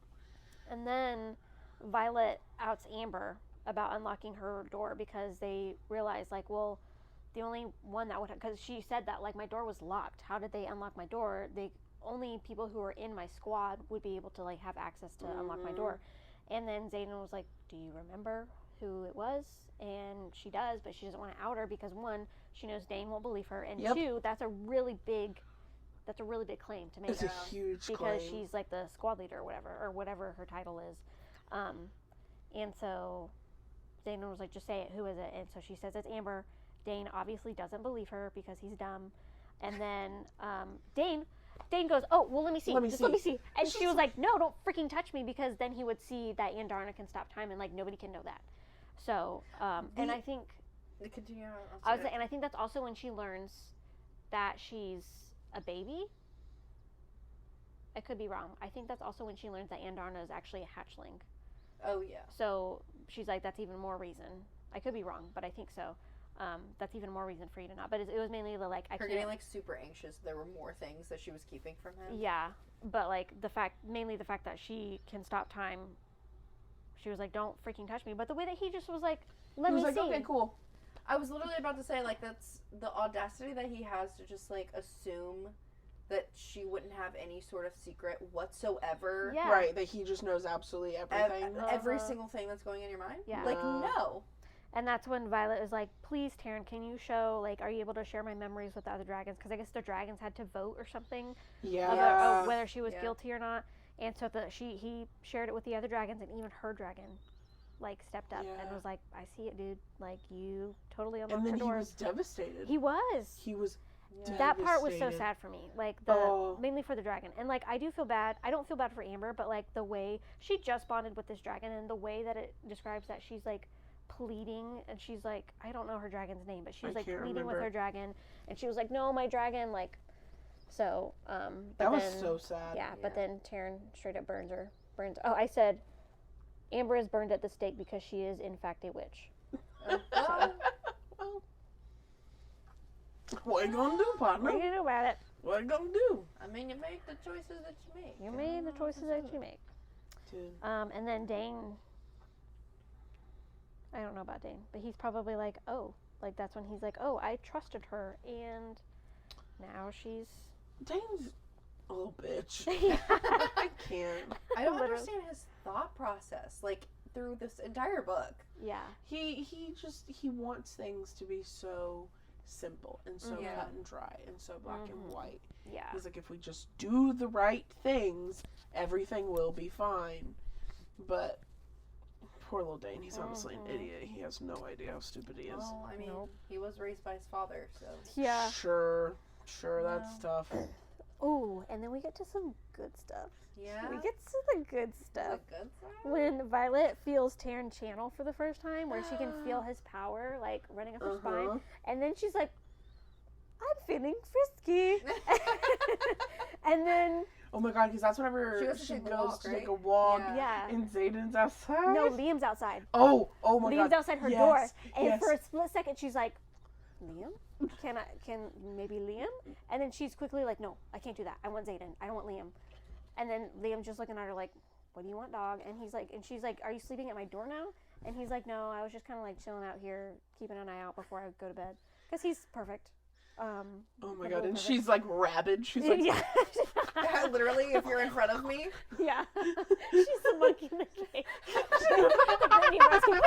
And then Violet outs Amber about unlocking her door because they realized, like, well, the only one that would, because she said that, like, my door was locked. How did they unlock my door? Only people who are in my squad would be able to, like, have access to unlock my door. And then Xaden was like, do you remember who it was? And she does, but she doesn't want to out her because, one, she knows Dane won't believe her, and two, that's a really big claim to make. It's a huge because claim. she's like the squad leader or whatever her title is. And so Dane was like, just say it, who is it? And so she says it's Amber. Dane obviously doesn't believe her because he's dumb. And then Dane goes, oh, well, let me see. Let me see. And she was like, no, don't freaking touch me, because then he would see that Andarna can stop time and, like, nobody can know that. So, and I think... Continue. And I think that's also when she learns that she's a baby. I could be wrong. I think that's also when she learns that Andarna is actually a hatchling. Oh, yeah. So she's like, that's even more reason. I could be wrong, but I think so. That's even more reason for you to not. But it was mainly the, like, I can't... getting, like, super anxious. There were more things that she was keeping from him. Yeah, but, like, mainly the fact that she can stop time. She was like, don't freaking touch me. But the way that he just was like, let me see. He was like, okay, cool. I was literally about to say, like, that's the audacity that he has to just, like, assume that she wouldn't have any sort of secret whatsoever. Yeah. Right, that he just knows absolutely everything. Every single thing that's going in your mind? Yeah. Like, no. And that's when Violet is like, please, Taryn, can you show, like, are you able to share my memories with the other dragons? Because I guess the dragons had to vote or something. Yeah. Of whether she was guilty or not. And so he shared it with the other dragons, and even her dragon, like, stepped up and was like, I see it, dude. Like, you totally unlocked her door. And then he was devastated. He was. He was devastated. That part was so sad for me. Like, mainly for the dragon. And, like, I do feel bad. I don't feel bad for Amber, but, like, the way she just bonded with this dragon, and the way that it describes that she's, like, pleading, and she's like, I don't know her dragon's name, but she was like pleading with her dragon, and she was like, no, my dragon, like, so but that was then, so sad. yeah, but then Taryn straight up burns. I said Amber is burned at the stake because she is in fact a witch. Well, what you gonna do, partner? What are you gonna do about it? What you gonna do? I mean, you make the choices that you make. You made the choices that you make. Dude. And then Dane, I don't know about Dane, but he's probably like, oh, like that's when he's like, oh, I trusted her, and now she's Dane's a little bitch. I can't. I don't Literally. understand his thought process, like, through this entire book. Yeah. He wants things to be so simple and so Yeah. cut and dry and so black and white. Yeah. He's like, if we just do the right things, everything will be fine. But poor little Dane, he's honestly an idiot. He has no idea how stupid he is. Well, I mean, Nope. he was raised by his father, so. Yeah. Sure, that's tough. Ooh, and then we get to some good stuff. Yeah. We get to the good the stuff. good side. When Violet feels Taryn Channel for the first time, where she can feel his power, like, running up her spine. And then she's like, I'm feeling frisky. And then, Oh my god, because that's whenever She goes to she take a goes walk, to take right? a walk yeah. and Zayden's outside. No, Liam's outside. Oh my god. Liam's outside her Yes, door. And yes. for a split second, she's like, Liam? Can maybe Liam? And then she's quickly like, no, I can't do that. I want Zayden. I don't want Liam. And then Liam's just looking at her like, what do you want, dog? And she's like, are you sleeping at my door now? And he's like, no, I was just kind of like chilling out here, keeping an eye out before I go to bed. Because he's perfect. Oh my little god, and perfect. she's like rabid. She's like, Yeah. Yeah, literally, if you're in front of me. Yeah. She's the monkey in the cage. The granny rescue.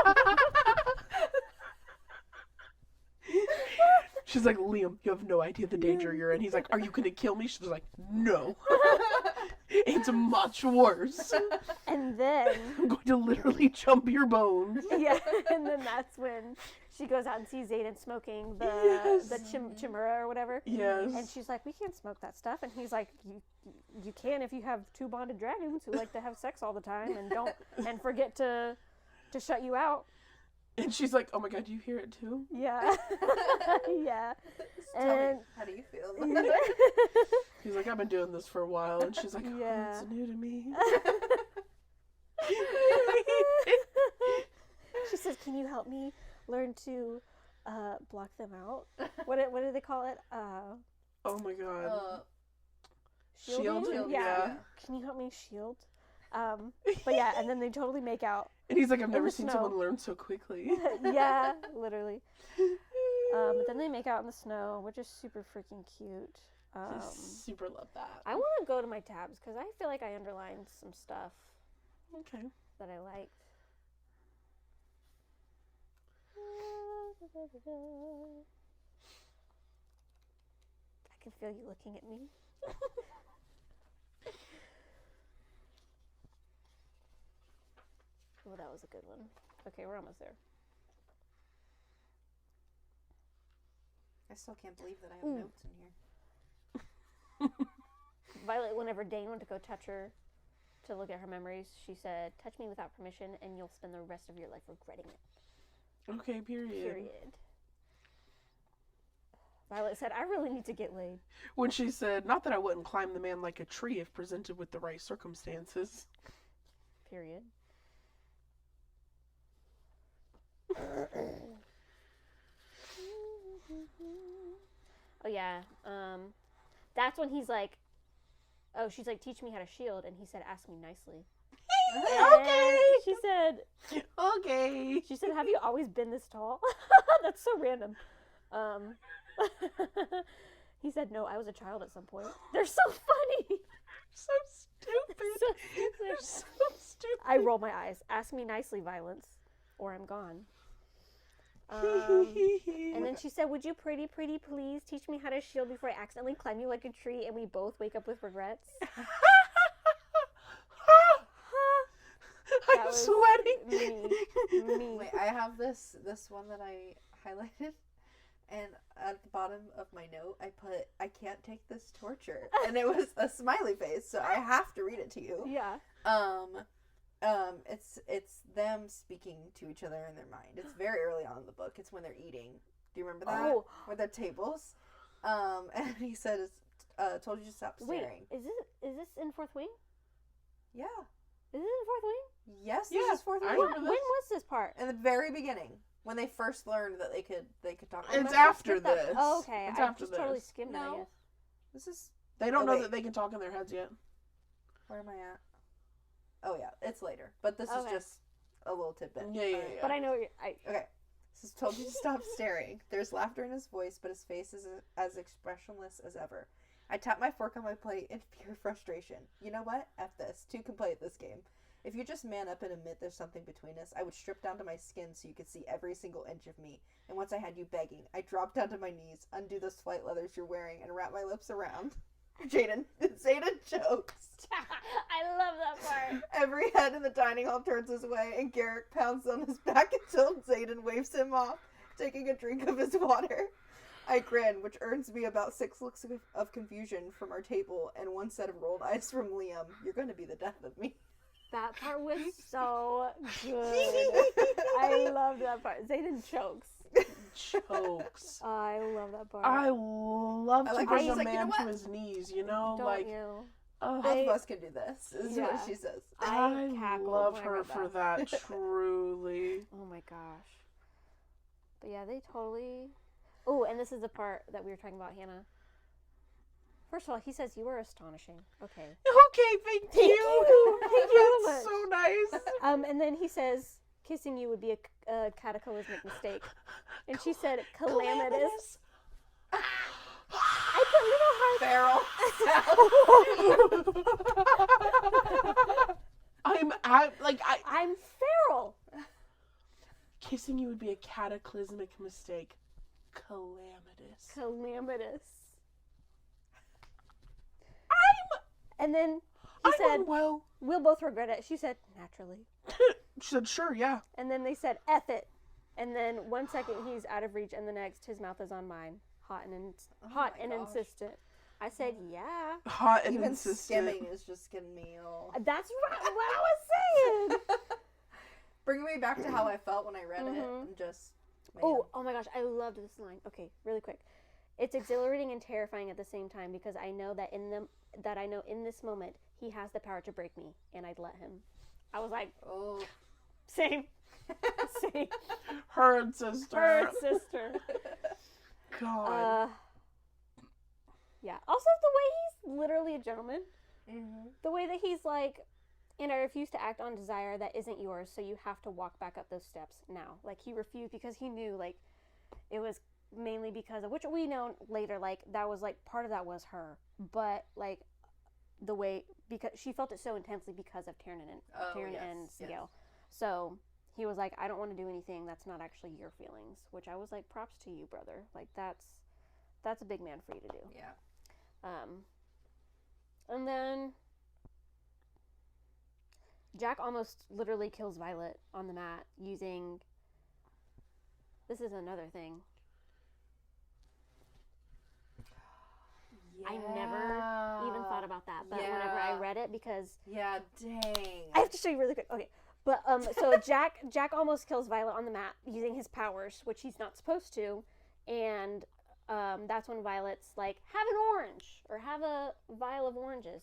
she's like, Liam, you have no idea the danger you're in. He's like, are you gonna kill me? She's like, no. It's much worse. And then, I'm going to literally jump your bones. yeah, and then that's when she goes out and sees Zayden smoking Yes. the chimera or whatever. Yes. And she's like, we can't smoke that stuff. And he's like, you can if you have two bonded dragons who like to have sex all the time and forget to shut you out. And she's like, oh my god, do you hear it too? Yeah. Yeah. Tell And me, how do you feel? He's like, I've been doing this for a while. And she's like, oh, Yeah. it's new to me. she says, can you help me learn to block them out? What do they call it? Oh my god. Shielding? Shielding? Yeah. Yeah. Can you help me shield? But yeah, and then they totally make out. And he's like, I've never the seen snow. someone learn so quickly. Yeah, literally. But then they make out in the snow, which is super freaking cute. I super love that. I want to go to my tabs because I feel like I underlined some stuff Okay. that I liked. I can feel you looking at me. Oh, that was a good one. Okay, we're almost there. I still can't believe that I have notes in here. Violet, whenever Dane went to go touch her to look at her memories, she said, touch me without permission and you'll spend the rest of your life regretting it. Okay, period. Period. Violet said, I really need to get laid. When she said, not that I wouldn't climb the man like a tree if presented with the right circumstances. Period. Oh yeah. That's when he's like, oh, she's like, teach me how to shield, and he said, ask me nicely. Okay. And she said, Okay. have you always been this tall? That's so random. He said, no, I was a child at some point. They're so funny. So stupid. So stupid. They're so stupid. I roll my eyes. Ask me nicely, Violence, or I'm gone. And then she said, would you pretty please teach me how to shield before I accidentally climb you like a tree and we both wake up with regrets? I'm was sweating. Me. Wait, I have this one that I highlighted, and at the bottom of my note, I put, I can't take this torture. And it was a smiley face, so I have to read it to you. Yeah. It's them speaking to each other in their mind. It's very early on in the book. It's when they're eating. Do you remember that? Oh. With their tables. And he says, told you to stop staring. Wait, is this in Fourth Wing? Yeah. Is it in Fourth Wing? Yes, Yeah, this is fourth I one. remember When was this part? In the very beginning, when they first learned that they could talk. It's must have after skipped that- this. Oh, okay. It's I after just totally this. skimmed it, I No. guess. This is, They don't Oh, know wait. that they can talk in their heads yet. where am I at? Oh yeah, it's later. But this is Okay. just a little tidbit. Yeah. But I know Okay. Says, told you to stop staring. There's laughter in his voice, but his face is as expressionless as ever. I tap my fork on my plate in pure frustration. You know what? F this. Two can play at this game. If you just man up and admit there's something between us, I would strip down to my skin so you could see every single inch of me. And once I had you begging, I'd drop down to my knees, undo those flight leathers you're wearing, and wrap my lips around. Zayden jokes. I love that part. Every head in the dining hall turns his way, and Garrick pounds on his back until Zayden waves him off, taking a drink of his water. I grin, which earns me about 6 looks of confusion from our table and 1 set of rolled eyes from Liam. You're going to be the death of me. That part was so good. I love that part. Zayden chokes. Chokes. I love that part. I love to like bring how a she's like, you man know to what? his knees, you know? Don't like, you? Both of us can do this, is Yeah. what she says. I cackled love when I her read for that, truly. Oh my gosh. But yeah, they totally... Oh, and this is the part that we were talking about, Hannah. First of all, he says, you are astonishing. Okay. Okay, thank you. Thank you That's so so nice. And then he says, kissing you would be a cataclysmic mistake. And she said, calamitous. I put little hearts. I'm feral. kissing you would be a cataclysmic mistake. Calamitous. And then he I'm said, unwell. we'll both regret it. She said, naturally. She said, sure, yeah. And then they said, F it. And then 1 second he's out of reach, and the next his mouth is on mine. Hot and gosh. insistent. I said, yeah. Hot and Even insistent. skimming is just getting me all... That's right, what I was saying. Bringing me back to how I felt when I read it. And just... Man. Oh my gosh, I loved this line. Okay, really quick. It's exhilarating and terrifying at the same time because I know that in this moment he has the power to break me, and I'd let him. I was like, Oh. same. Same. Her and sister. Her sister. God. Yeah. Also, the way he's literally a gentleman. Mm-hmm. The way that he's like, and I refuse to act on desire that isn't yours, so you have to walk back up those steps now. Like, he refused because he knew, like, it was mainly because of, which we know later, like, that was, like, part of that was her. But, like, the way, because she felt it so intensely because of Tyrion and Sigel. Yes. So he was like, I don't want to do anything that's not actually your feelings, which I was like, props to you, brother. Like, that's a big man for you to do. Yeah. And then Jack almost literally kills Violet on the mat using, this is another thing. Yeah. I never even thought about that, but whenever I read it, because yeah, dang, I have to show you really quick. Okay, but so Jack almost kills Violet on the mat using his powers, which he's not supposed to, and that's when Violet's like, have an orange or have a vial of oranges,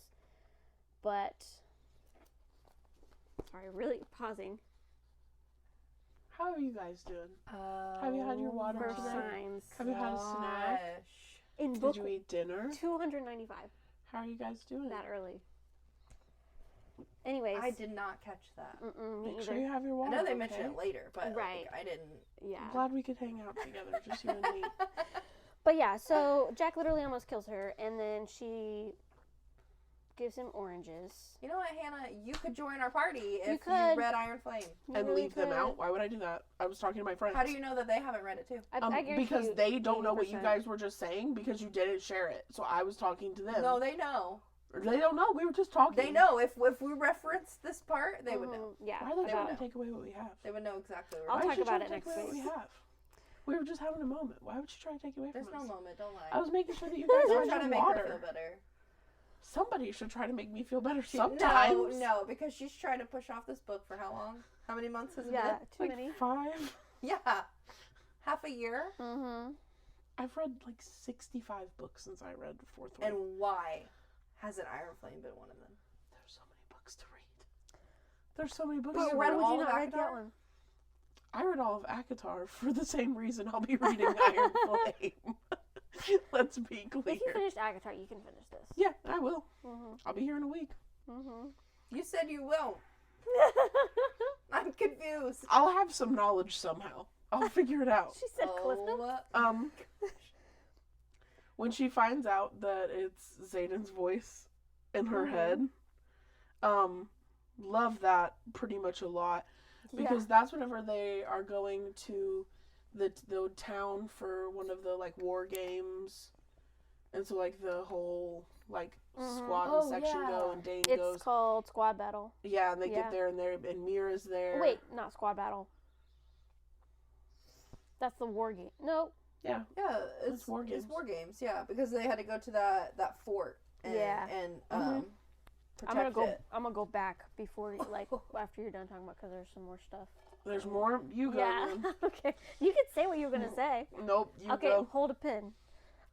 but sorry, really pausing. How are you guys doing? Have you had your water First today? signs Have you had a snack? in Did book you eat dinner? 295 How are you guys doing? that early. Anyways, I did not catch that. me Make either. sure you have your I water. know they okay? mentioned it later, but Right. like, I didn't. Yeah. I'm glad we could hang out together, just you and me. But yeah, so Jack literally almost kills her, and then she gives him oranges. You know what, Hannah? You could join our party if you could. read Iron Flame. You And really leave them could. out? Why would I do that? I was talking to my friends. How do you know that they haven't read it too? I guarantee because you they don't know what you 80%. guys were just saying because you didn't share it. So I was talking to them. No, they know. They don't know. We were just talking. They know. If we reference this part, they would know. Yeah. Why are they They trying would to take away what we have? They would know exactly where I'll we're talk Why is she about trying it to take next away what we week. have? We were just having a moment. Why would she try to take away There's from us? no moment, don't lie. I was making sure that you guys Don't had try to your make her feel water. better. Somebody should try to make me feel better sometimes. No, because she's trying to push off this book for how long? How many months has it Yeah, been? too Like many. 5. Yeah. Half a year? Mm-hmm. I've read like 65 books since I read the 4th one. And why hasn't Iron Flame been one of them? There's so many books to read. There's so many books But to read read. Would all you of not read Akatar? that one? I read all of ACOTAR for the same reason I'll be reading Iron Flame. Let's be clear. If you finished Agatar, you can finish this. Yeah, I will. Mm-hmm. I'll be here in a week. Mm-hmm. You said you won't. I'm confused. I'll have some knowledge somehow. I'll figure it out. She said Cliff Notes. When she finds out that it's Xaden's voice in her head, love that pretty much a lot. Because that's whenever they are going to the town for one of the, like, war games. And so, like, the whole, like, squad and section go, and Dane goes. It's called Squad Battle. Yeah, and they get there, and Mira's there. Wait, not Squad Battle. That's the war game. No. Yeah, it's war games. It's war games, yeah, because they had to go to that fort and protect it. I'm gonna go back before, like, after you're done talking about, because there's some more stuff. There's more? You go. Yeah. Okay. You can say what you were gonna say. Nope. You go. Okay. Hold a pin.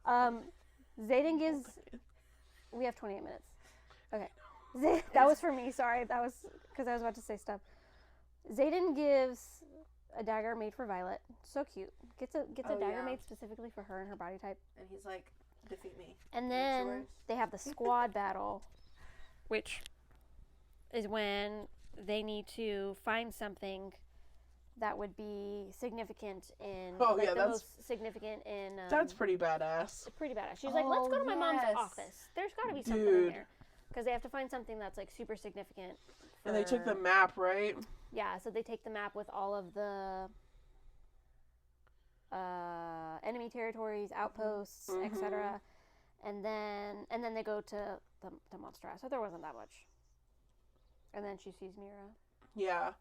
Xaden gives. We have 28 minutes. Okay. That was for me. Sorry. That was because I was about to say stuff. Xaden gives a dagger made for Violet. So cute. Gets a dagger made specifically for her and her body type. And he's like, defeat me. And then they have the squad battle, which is when they need to find something that would be significant in most significant in that's pretty badass. Pretty badass. She's like, let's go to my mom's office. There's got to be something in there. Because they have to find something that's, like, super significant. And they took the map, right? Yeah, so they take the map with all of the enemy territories, outposts, etc. And then they go to the monster house. So there wasn't that much. And then she sees Mira. Yeah.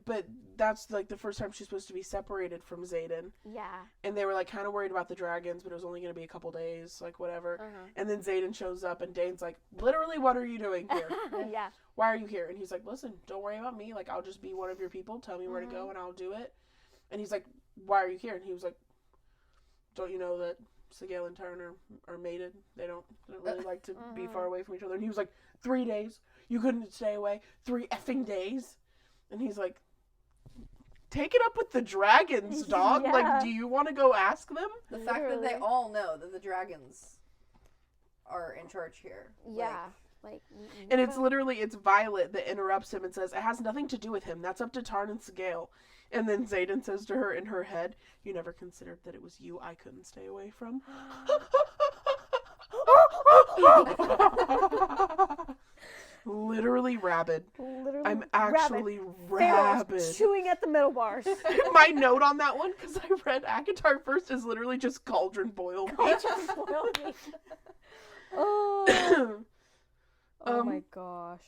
But that's, like, the first time she's supposed to be separated from Xaden. Yeah. And they were, like, kind of worried about the dragons, but it was only going to be a couple days, like, whatever. And then Xaden shows up, and Dane's like, literally, what are you doing here? Yeah. Why are you here? And he's like, listen, don't worry about me. Like, I'll just be one of your people. Tell me where to go, and I'll do it. And he's like, why are you here? And he was like, don't you know that Sigale and Tarn are mated? They don't really like to be far away from each other. And he was like, 3 days? You couldn't stay away? 3 effing days? And he's like, take it up with the dragons, dog. Yeah. Like, do you want to go ask them? The fact that they all know that the dragons are in charge here. Yeah. And it's literally, it's Violet that interrupts him and says, it has nothing to do with him. That's up to Tarn and Sigale. And then Xaden says to her in her head, you never considered that it was you I couldn't stay away from? Literally rabid. I'm actually rabid. Chewing at the middle bars. My note on that one, because I read Akatar first, is literally just cauldron boiled meat. Oh. Oh my gosh.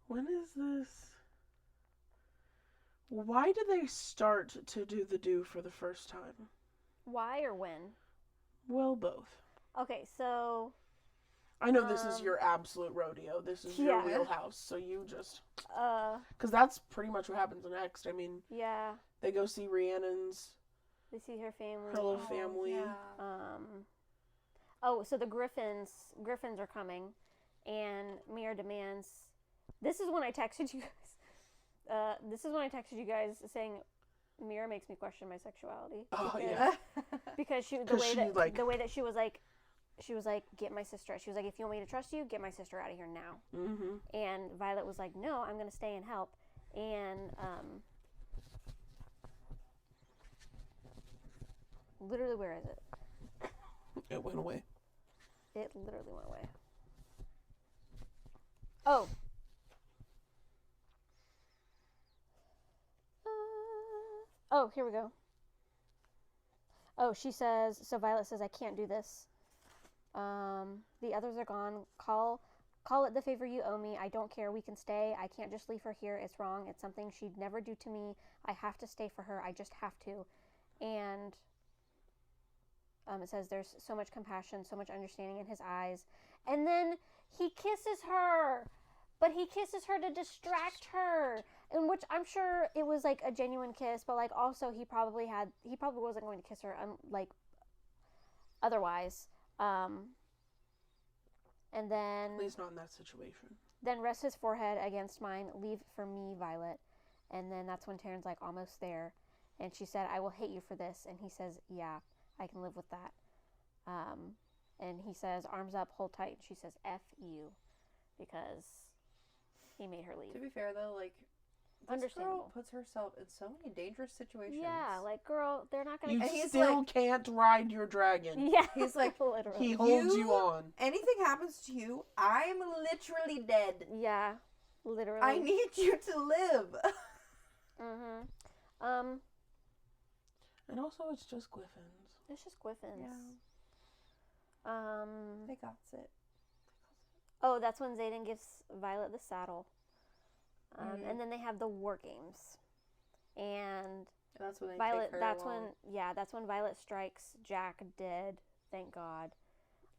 When is this? Why did they start to do the do for the first time? Why or when? Well, both. Okay, so... I know this is your absolute rodeo. This is your wheelhouse. So you just... Because that's pretty much what happens next. I mean... Yeah. They go see Rhiannon's... They see her family. Her little family. Yeah. So the Griffins are coming. And Mira demands... This is when I texted you guys. Saying... Mira makes me question my sexuality. Because the way that she was like, get my sister. She was like, if you want me to trust you, get my sister out of here now. Mm-hmm. And Violet was like, no, I'm gonna stay and help. And literally, where is it? It went away. It literally went away. Oh. Oh, here we go. Oh, she says, so Violet says, I can't do this. The others are gone. Call it the favor you owe me. I don't care. We can stay. I can't just leave her here. It's wrong. It's something she'd never do to me. I have to stay for her. I just have to. And it says there's so much compassion, so much understanding in his eyes. And then he kisses her. But he kisses her to distract her, in which I'm sure it was like a genuine kiss, but like also he probably wasn't going to kiss her like otherwise. And then at least not in that situation. Then rest his forehead against mine. Leave for me, Violet. And then that's when Taryn's like almost there, and she said, "I will hate you for this." And he says, "Yeah, I can live with that." And he says, "Arms up, hold tight." And she says, "F you." because he made her To leave. be fair, though, like, this girl Understandable. puts herself in so many dangerous situations. Yeah, like, girl, they're not gonna. You And he's still like- can't ride your dragon. Yeah, He's like, literally. He holds you You- on. Anything happens to you, I'm literally dead. Yeah, literally. I need you to live. Mm-hmm. And also, it's just Griffins. It's just Griffins. Yeah. They got it. Oh, that's when Xaden gives Violet the saddle. Mhm. And then they have the war games. And And that's when they Violet, take her that's along. that's when Violet strikes Jack dead, thank God.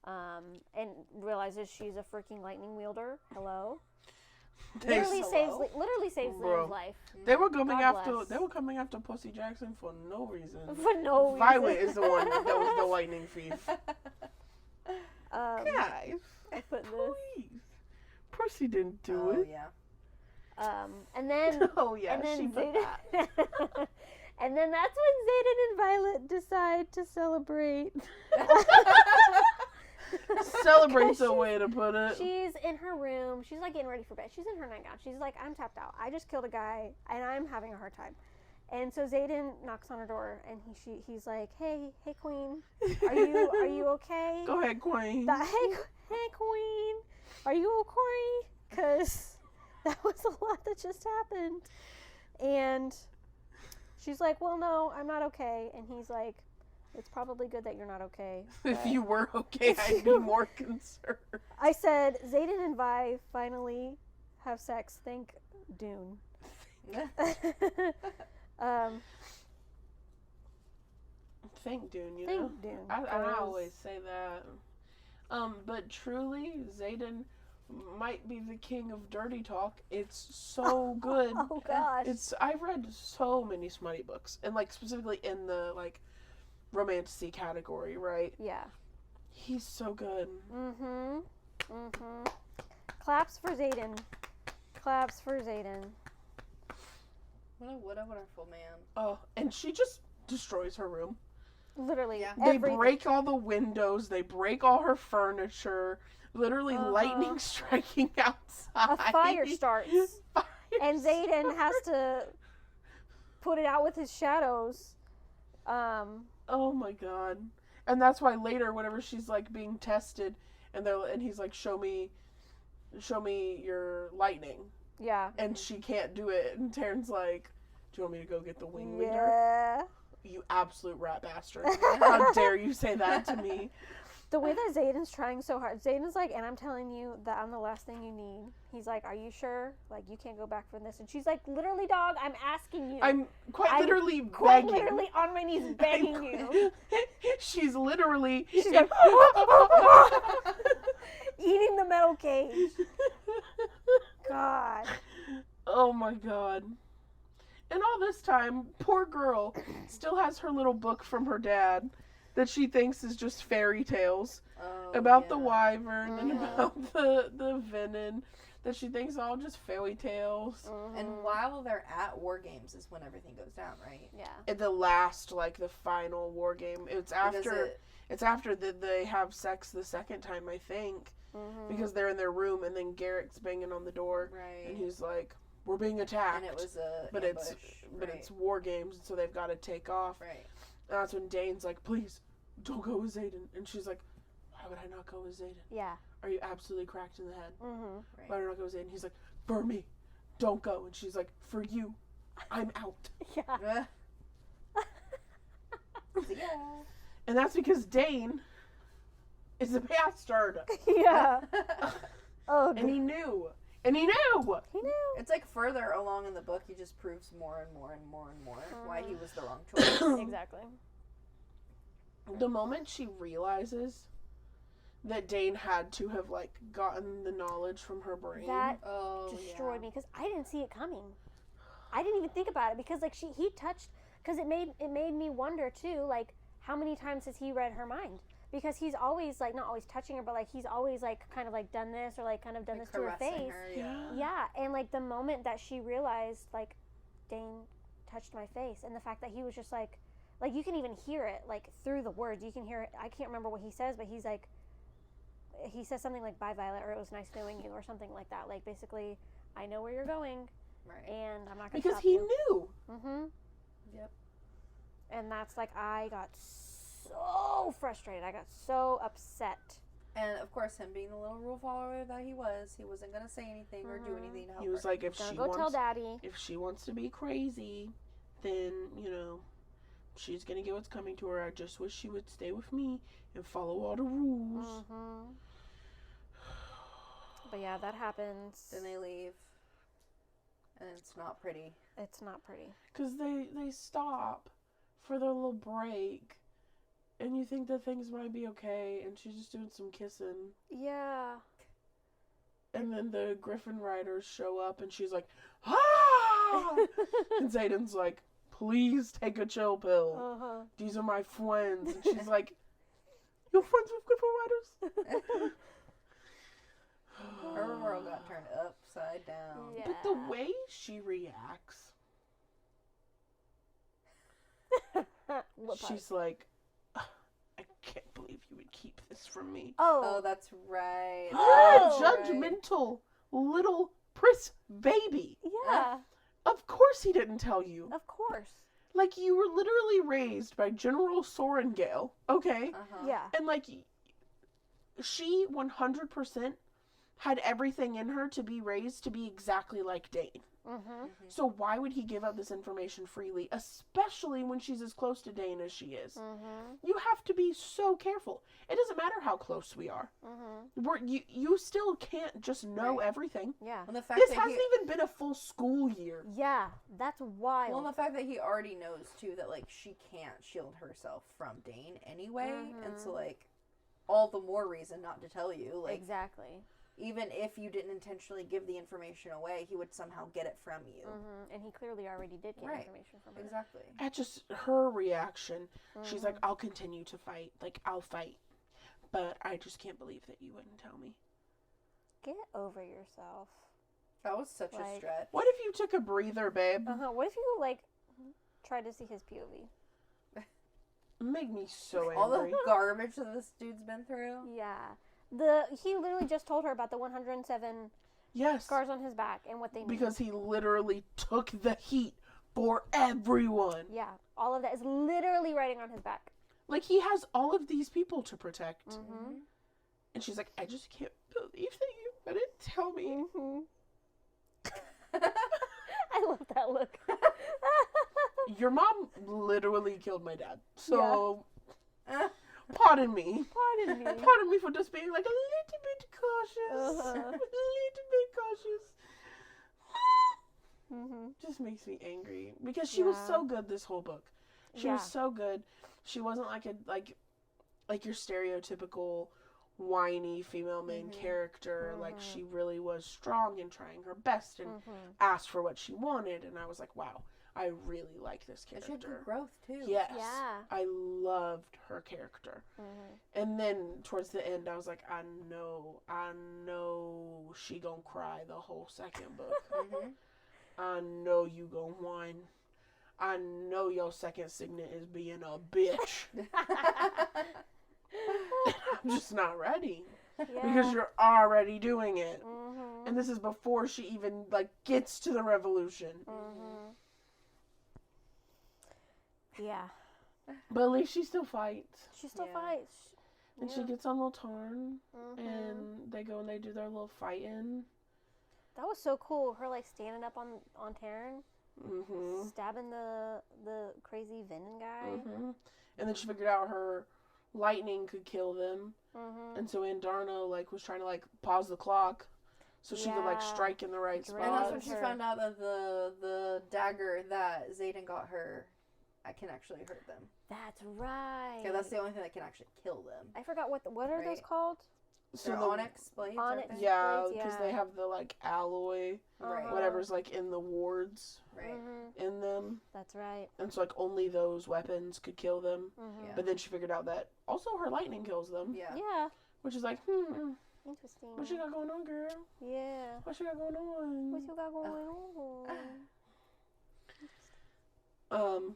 And realizes she's a freaking lightning wielder. Hello. Literally saves Bro. Liam's life. They were coming God after. bless. They were coming after Pussy Jackson for no reason. For no reason. Violet is the one that was the lightning thief. Guys, I put this. please. Percy didn't do Oh, it. yeah. And then Oh yeah, and then she put Xaden, that. and then that's when Xaden and Violet decide to celebrate. Celebrate's a way to put it. She's in her room. She's like getting ready for bed. She's in her nightgown. She's like, I'm tapped out. I just killed a guy and I'm having a hard time. And so Xaden knocks on her door and he's like, hey queen, are you okay? Go ahead, Queen. Hey queen, are you okay? Because that was a lot that just happened. And she's like, well, no, I'm not okay. And he's like, it's probably good that you're not okay. If you were okay, I'd be more concerned. I said, Xaden and Vi finally have sex. Thank Dune. Thank Dune, you Thank know. Dune. I 'cause- always say that. But truly, Xaden might be the king of dirty talk. It's so good. Oh gosh. I've read so many smutty books, and like specifically in the like romantasy category, right? Yeah. He's so good. Claps for Xaden. Claps for Xaden. What a wonderful man. Oh, and she just destroys her room. Literally. Yeah. They everything. break all the windows. They break all her furniture. Literally, lightning striking outside. A fire starts. Fire And Xaden has to put it out with his shadows. Oh my god. And that's why later, whenever she's like being tested, and he's like, show me your lightning, Yeah. and she can't do it, and Taryn's like, do you want me to go get the wing leader? Yeah. You absolute rat bastard! How dare you say that to me? The way that Xaden's trying so hard. Xaden's like, and I'm telling you that I'm the last thing you need. He's like, are you sure? Like, you can't go back from this. And she's like, literally, dog, I'm asking you. I'm quite I'm literally quite begging. literally on my knees begging you. She's literally. She's like, eating the metal cage. God. Oh my god. And all this time, poor girl still has her little book from her dad that she thinks is just fairy tales about the wyvern and about the venom, that she thinks are all just fairy tales. And while they're at war games is when everything goes down, right? Yeah. At the last, like the final war game, it's after they have sex the second time, I think, because they're in their room and then Garrick's banging on the door, Right. and he's like, "We're being attacked." And it was a But ambush, it's war games, and so they've got to take off. right. And that's when Dane's like, "Please, don't go with Xaden." And she's like, "Why would I not go with Xaden? Yeah. Are you absolutely cracked in the head? Mm-hmm. Why would I not go with Xaden?" He's like, "For me, don't go." And she's like, "For you, I'm out." Yeah. Yeah. And that's because Dane is a bastard, Yeah. Oh, and he knew, and he knew. he knew. It's like further along in the book, he just proves more and more and more and more why he was the wrong choice. Exactly. The moment she realizes that Dane had to have like gotten the knowledge from her brain, That Oh, destroyed me because I didn't see it coming. I didn't even think about it because like he touched because it made me wonder too, like how many times has he read her mind? Because he's always like not always touching her, but like he's always like kind of like done this or like kind of done this to her caressing face. her, yeah. Yeah, and like the moment that she realized like Dane touched my face, and the fact that he was just like you can even hear it like through the words. You can hear it. I can't remember what he says, but he's like, he says something like "Bye, Violet," or "It was nice knowing you," or something like that. Like basically, I know where you're going, Right. and I'm not gonna Because stop he you. knew. Mm-hmm. Yep. And that's like I got so frustrated. I got so upset. And of course, him being the little rule follower that he wasn't gonna say anything or do anything to help He was her. like, if Gonna she go tell wants, Daddy. if she wants to be crazy, then she's gonna get what's coming to her. I just wish she would stay with me and follow all the rules. Mm-hmm. But yeah, that happens. Then they leave, and it's not pretty. It's not pretty. Because they stop for their little break, and you think that things might be okay, and she's just doing some kissing. Yeah. And then the Griffin riders show up, and she's like, ah! And Zayden's like, please take a chill pill. Uh-huh. These are my friends. And she's like, you're friends with Griffin riders? Her world got turned upside down. Yeah. But the way she reacts, she's like, I can't believe you would keep this from me. Oh, Oh. that's right. You're a Oh. judgmental little priss baby. Yeah. Of course he didn't tell you. Of course. Like, you were literally raised by General Sorengale, okay? Uh-huh. Yeah. And, like, she 100% had everything in her to be raised to be exactly like Dane. Mm-hmm. So why would he give up this information freely, especially when she's as close to Dane as she is? Mm-hmm. You have to be so careful. It doesn't matter how close we are. Mm-hmm. You still can't just know Right. everything. Yeah. And the fact This that hasn't he, even been a full school year. Yeah. That's wild. well, and the fact that he already knows too that like she can't shield herself from Dane anyway, and so like all the more reason not to tell you. Like exactly. even if you didn't intentionally give the information away, he would somehow get it from you. Mm-hmm. And he clearly already did get Right. information from her. Exactly. At just her reaction, she's like, I'll continue to fight. Like, I'll fight. But I just can't believe that you wouldn't tell me. Get over yourself. That was such a Like- stretch. What if you took a breather, babe? Uh-huh. What if you like tried to see his POV? Make me so All angry. the garbage that this dude's been through. Yeah. He literally just told her about the 107 Yes. scars on his back and what they need. Because he literally took the heat for everyone. Yeah, all of that is literally writing on his back. Like, he has all of these people to protect. Mm-hmm. And she's like, I just can't believe that you didn't tell me. Mm-hmm. I love that look. Your mom literally killed my dad. So, pardon me. Pardon me. Pardon me for just being like a little bit cautious. Uh-huh. A little bit cautious. Mm-hmm. Just makes me angry. Because she was Yeah. so good this whole book. She Yeah. was so good. She wasn't like your stereotypical whiny female main character. Like, she really was strong and trying her best and asked for what she wanted. And I was like, wow, I really like this And she had good character. growth too. Yes. Yeah. I loved her character. Mm-hmm. And then towards the end, I was like, I know she gonna cry the whole second book. Mhm. I know you gonna whine. I know your second signet is being a bitch. I'm just not ready. Yeah. Because you're already doing it. Mm-hmm. And this is before she even, gets to the revolution. Mm-hmm. Yeah. But at least she still fights. She still Yeah. fights. And she gets on Little Tarn. Mm-hmm. And they go and they do their little fighting. That was so cool. Her like standing up on Taryn, Mm-hmm. stabbing the crazy venom guy. Mm-hmm. And then she figured out her lightning could kill them. Mm-hmm. And so Andarna was trying to pause the clock so she could Yeah. strike in the right Right. And that's spot. when she Her. found out that the dagger that Zayden got her, I can actually hurt them. That's right. Yeah, that's the only thing that can actually kill them. I forgot what are those Right. called? So They're the onyx blades. Onyx. Aren't they? yeah, blades, because yeah. they have the alloy, Right. whatever's in the wards Right. Mm-hmm. in them, That's right. and so only those weapons could kill them. Mm-hmm. Yeah. But then she figured out that also her lightning kills them, Yeah. Yeah. which is Interesting. what you got going on, girl? Yeah. What you got going on? What you got going on?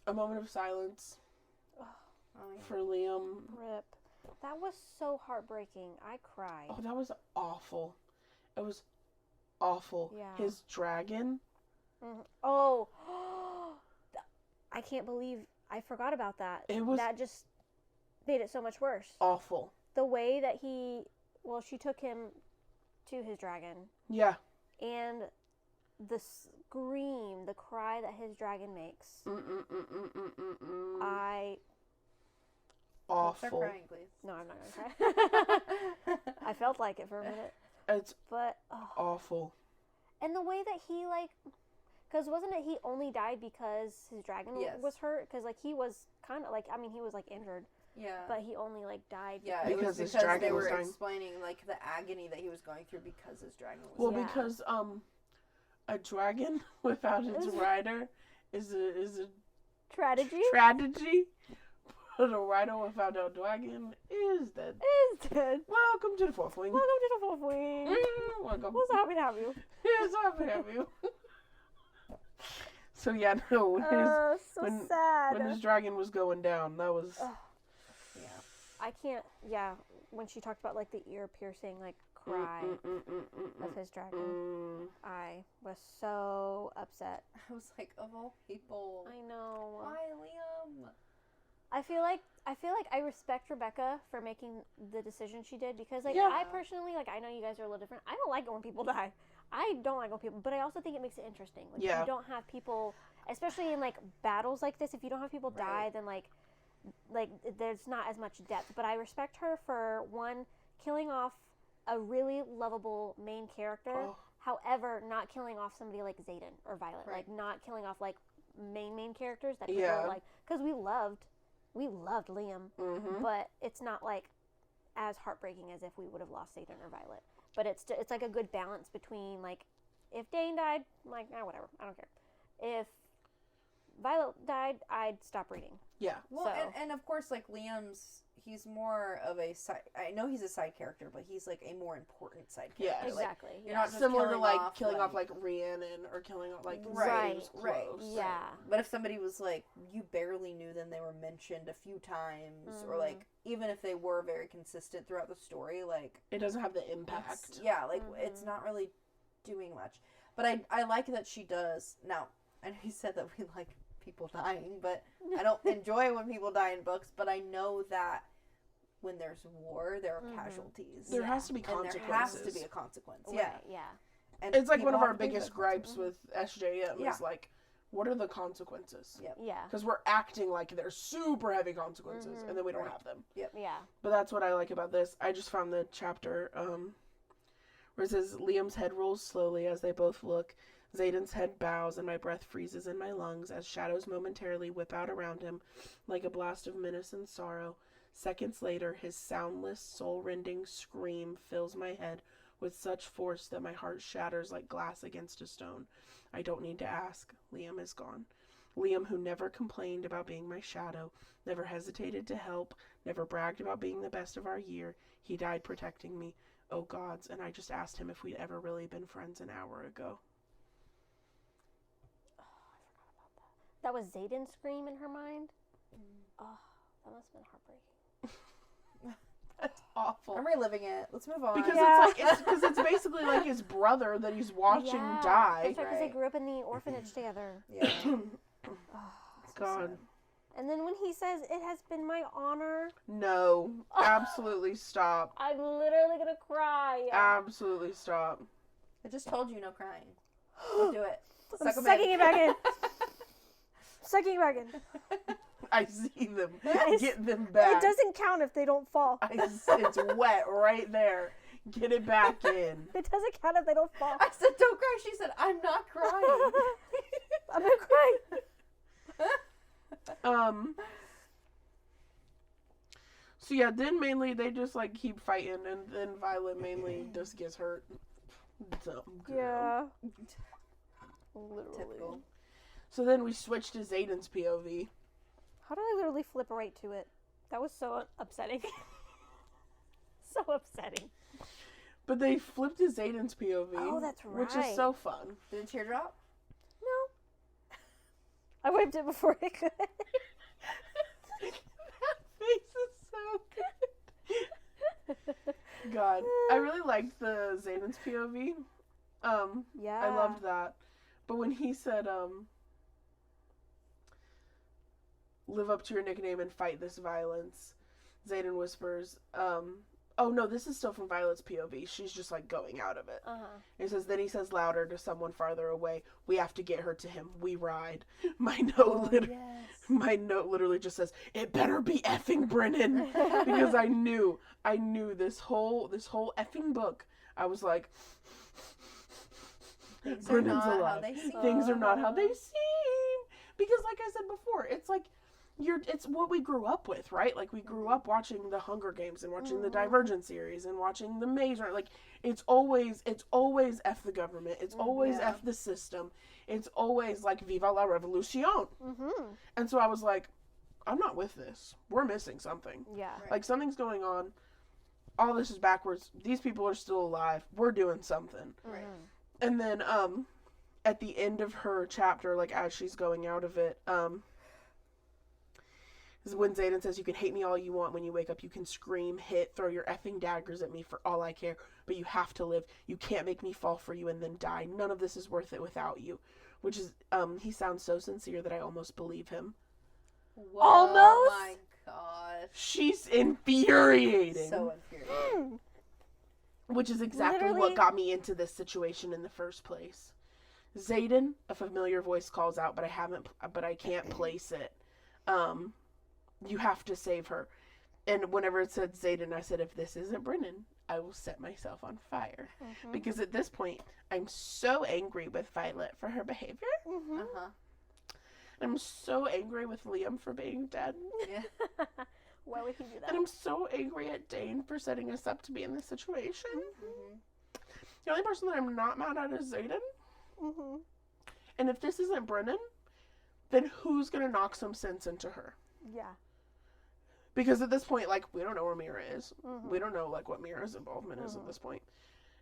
A moment of silence Oh, yeah. for Liam. Rip. That was so heartbreaking. I cried. Oh, that was awful. It was awful. Yeah. His dragon. Oh, I can't believe I forgot about that. That just made it so much worse. Awful. The way that she took him to his dragon. Yeah. And the scream, the cry that his dragon makes. Awful. Start crying, please. No, I'm not gonna cry. I felt like it for a minute. But awful. And the way that he because wasn't it he only died because his dragon was hurt? Because he was kind of he was injured. Yeah. But he only it died was because his because dragon they was were dying. explaining the agony that he was going through because his dragon was Well, dying. because a dragon without its rider is a tragedy. But a rider without a dragon is dead. Is dead. Welcome to the fourth wing. Welcome to the fourth wing. Welcome. We're so happy to have you. Yeah, so happy to have you. So yeah, no. Sad. When his dragon was going down, that was. Yeah. I can't. Yeah, when she talked about the ear piercing cry of his dragon, I was so upset. I was like, of all people, I know. why Liam? I feel like I respect Rebecca for making the decision she did because Yeah. I personally I know you guys are a little different. I don't like it when people die. I don't like when people, but I also think it makes it interesting. If you don't have people, especially in battles like this, if you don't have people die, then there's not as much depth. But I respect her for one killing off a really lovable main character. However, not killing off somebody like Xaden or Violet, not killing off main characters that people are because we loved Liam, but it's not as heartbreaking as if we would have lost Xaden or Violet. But it's a good balance between if Dane died, whatever, I don't care. If Violet died, I'd stop reading. Yeah. Well, and of course, Liam's, he's more of a side. I know he's a side character, but he's a more important side character. Yeah, exactly. You're not just similar to killing off Rhiannon or killing off right, close. Yeah. But if somebody was you barely knew them, they were mentioned a few times, or even if they were very consistent throughout the story, it doesn't have the impact. It's not really doing much. But I like that she does. Now, I know you said that we like people dying, but I don't enjoy when people die in books, but I know that when there's war, there are casualties. There has to be consequences. And there has to be a consequence. Right, yeah. And it's one of people our have to think biggest about gripes with SJM is what are the consequences? Yep. Yeah. Because we're acting like they're super heavy consequences, and then we don't have them. Yep. Yeah. But that's what I like about this. I just found the chapter where it says, Liam's head rolls slowly as they both look. Xaden's head bows, and my breath freezes in my lungs as shadows momentarily whip out around him like a blast of menace and sorrow. Seconds later, his soundless, soul-rending scream fills my head with such force that my heart shatters like glass against a stone. I don't need to ask. Liam is gone. Liam, who never complained about being my shadow, never hesitated to help, never bragged about being the best of our year. He died protecting me. Oh gods, and I just asked him if we'd ever really been friends an hour ago. That was Xaden's scream in her mind. Oh, that must have been heartbreaking. That's awful. I'm reliving it. Let's move on. Because it's basically his brother that he's watching die. That's right, because they grew up in the orphanage together. Yeah. God. And then when he says, "It has been my honor." No. Absolutely stop. I'm literally gonna cry. Absolutely stop. I just told you no crying. Don't do it. I'm sucking it back in. Sucking it back in. I see them. Get them back. It doesn't count if they don't fall. It's wet right there. Get it back in. It doesn't count if they don't fall. I said don't cry. She said I'm not crying. I'm gonna cry. So yeah, then mainly they just keep fighting, and then Violet mainly just gets hurt. Dumb girl. Yeah. Literally. Typical. So then we switch to Xaden's POV. How did I literally flip right to it? That was so upsetting. So upsetting. But they flipped to Xaden's POV. Oh, that's right. Which is so fun. Did a teardrop? No. I wiped it before I could. That face is so good. God, I really liked the Xaden's POV. Yeah. I loved that. But when he said, live up to your nickname and fight this violence, Xaden whispers, oh no, this is still from Violet's POV. She's just like going out of it. He says, then he says louder to someone farther away, we have to get her to him. We ride. My note literally just says, it better be effing Brennan. Because I knew this whole effing book. I was like, Brennan's alive. Things are not how they seem. Because like I said before, it's like it's what we grew up with, right? Like we grew up watching the Hunger Games and watching the Divergent series and watching the Maze Runner. Like it's always F the government. It's always F the system. It's always like Viva la Revolution. And so I was like, I'm not with this. We're missing something. Yeah. Like something's going on. All this is backwards. These people are still alive. We're doing something. Right. And then at the end of her chapter, like as she's going out of it, is when Xaden says, you can hate me all you want. When you wake up, you can scream, hit, throw your effing daggers at me for all I care. But you have to live. You can't make me fall for you and then die. None of this is worth it without you. Which is, he sounds so sincere that I almost believe him. Whoa, Almost? Oh my gosh. She's infuriating. So infuriating. Which is exactly what got me into this situation in the first place. Xaden, a familiar voice calls out, but I can't place it. You have to save her. And whenever it said Xaden, I said, if this isn't Brennan, I will set myself on fire. Because at this point, I'm so angry with Violet for her behavior. I'm so angry with Liam for being dead. Yeah. Why would he do that? And I'm so angry at Dane for setting us up to be in this situation. The only person that I'm not mad at is Xaden. And if this isn't Brennan, then who's going to knock some sense into her? Yeah. Because at this point, like, we don't know where Mira is. We don't know, like, what Mira's involvement is at this point.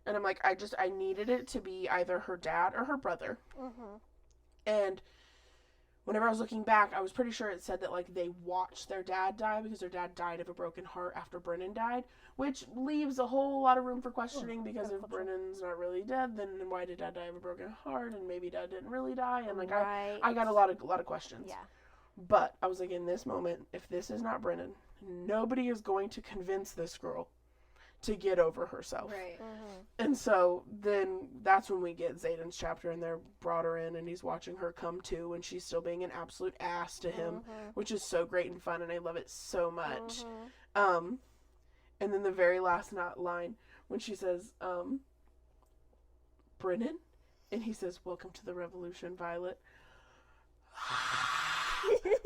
And I'm like, I needed it to be either her dad or her brother. And whenever I was looking back, I was pretty sure it said that, like, they watched their dad die because their dad died of a broken heart after Brennan died, which leaves a whole lot of room for questioning because if Brennan's not really dead, then why did dad die of a broken heart? And maybe dad didn't really die. And, like, I got a lot of questions. Yeah. But I was like, in this moment, if this is not Brennan, nobody is going to convince this girl to get over herself. Right. And so then that's when we get Xaden's chapter, and they're brought her in and he's watching her come to, and she's still being an absolute ass to him, which is so great and fun, and I love it so much. And then the very last line when she says, Brennan? And he says, welcome to the revolution, Violet.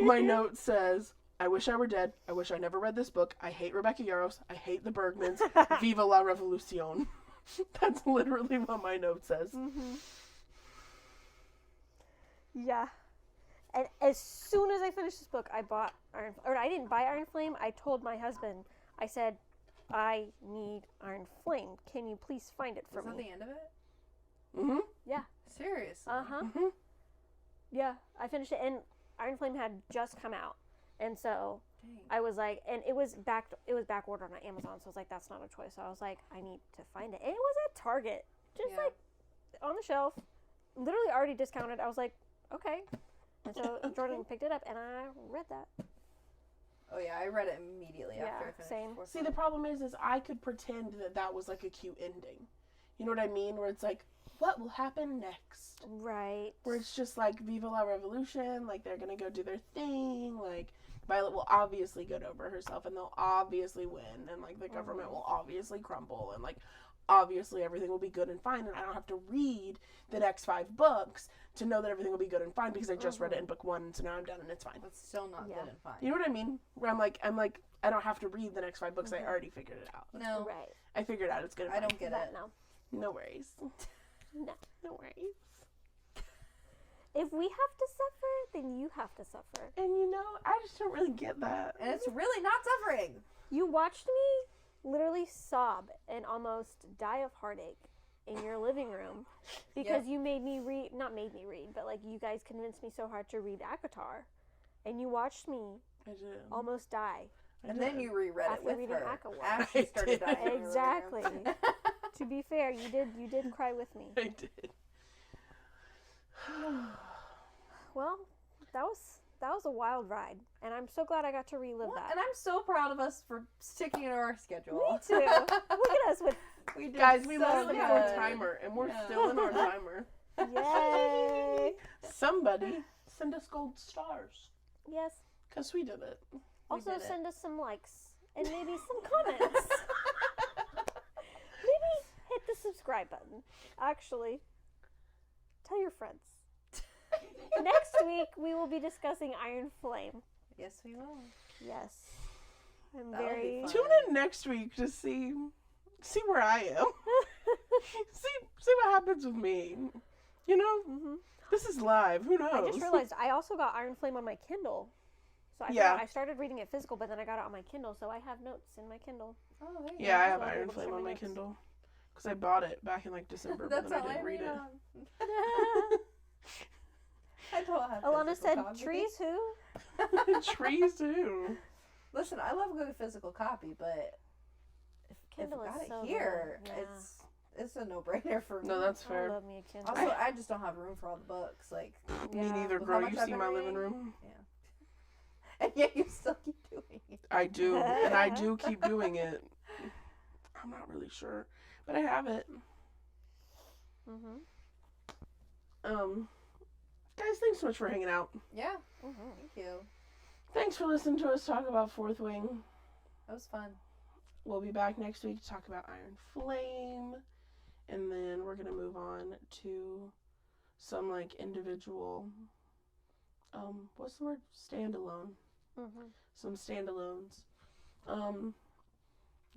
My note says, I wish I were dead. I wish I never read this book. I hate Rebecca Yarros. I hate the Bergmans. Viva la Revolution. That's literally what my note says. Yeah. And as soon as I finished this book, I bought I didn't buy Iron Flame. I told my husband, I said, I need Iron Flame. Can you please find it for me? Is that the end of it? Yeah. Seriously? Yeah. I finished it, and Iron Flame had just come out. And so I was like, and it was back ordered on Amazon, so I was like, that's not a choice. So I was like, I need to find it. And it was at Target, just like on the shelf, literally already discounted. I was like, okay. And so Jordan picked it up, and I read that. Oh yeah, I read it immediately after I finished. Same. See, the problem is I could pretend that was like a cute ending. You know what I mean? Where it's like, what will happen next? Right. Where it's just like, Viva la Revolution, like they're gonna go do their thing, like Violet will obviously get over herself and they'll obviously win, and like the government will obviously crumble, and like obviously everything will be good and fine, and I don't have to read the next 5 books to know that everything will be good and fine because I just read it in book 1, and so now I'm done and it's fine. That's still not good and fine. You know what I mean? Where I'm like, I don't have to read the next 5 books, I already figured it out. No. Right. I figured out it's good and fine. I don't get it. No. No worries. No. No worries. If we have to suffer, then you have to suffer. And you know, I just don't really get that. And it's really not suffering. You watched me literally sob and almost die of heartache in your living room because you made me read, not made me read, but like you guys convinced me so hard to read ACOTAR, and you watched me I did. almost die. And then you reread it After with reading her. Akawar. As she started dying. in her living Exactly. room. To be fair, you did cry with me. I did. Well, that was a wild ride, and I'm so glad I got to relive that. And I'm so proud of us for sticking to our schedule. Me too. Look at us with We did Guys, we so literally have a good. timer, and we're still in our timer. yay. Somebody send us gold stars. Yes. Because we did it. Also, did it. send us some likes and maybe some comments. Maybe hit the subscribe button. Actually, tell your friends. Next week, we will be discussing Iron Flame. Yes, we will. Yes. I'm That'll be very. fun. Tune in next week to see where I am. see what happens with me. You know, this is live. Who knows? I just realized I also got Iron Flame on my Kindle. So I started reading it physical, but then I got it on my Kindle, so I have notes in my Kindle. Oh, there you Yeah, I go. have So I'll be Iron able to Flame share on my my notes. Kindle because I bought it back in like December, but That's then all I didn't read it. on. I don't have Alana physical said, copy. trees who? Trees too. Listen, I love a good physical copy, but Kindle if I got is so it here, good. Yeah. it's a no-brainer for me. No, that's I fair. love me a Kindle. Also, I just don't have room for all the books. Like, Me neither, With girl. how much You I've see been my living reading? room? and yet you still keep doing it. I do, and I do keep doing it. I'm not really sure, but I have it. Guys, thanks so much for hanging out. Yeah. Thank you. Thanks for listening to us talk about Fourth Wing. That was fun. We'll be back next week to talk about Iron Flame, and then we're gonna move on to some like individual. What's the word? Standalone. Some standalones.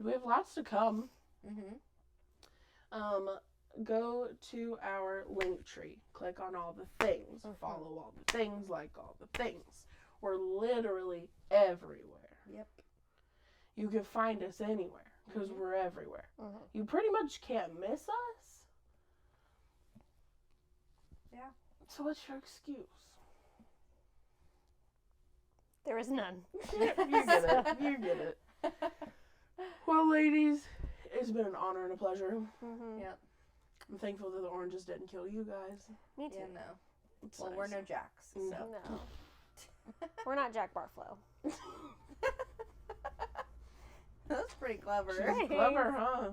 We have lots to come. Go to our link tree. Click on all the things. Follow all the things. Like all the things. We're literally everywhere. Yep. You can find us anywhere because we're everywhere. You pretty much can't miss us. Yeah. So what's your excuse? There is none. You get it. You get it. Well, ladies, it's been an honor and a pleasure. Yep. I'm thankful that the oranges didn't kill you guys. Me too. Yeah, no. It's Well, nice. we're no jacks, so. No. We're not Jack Barflow. That's pretty clever. Clever, huh?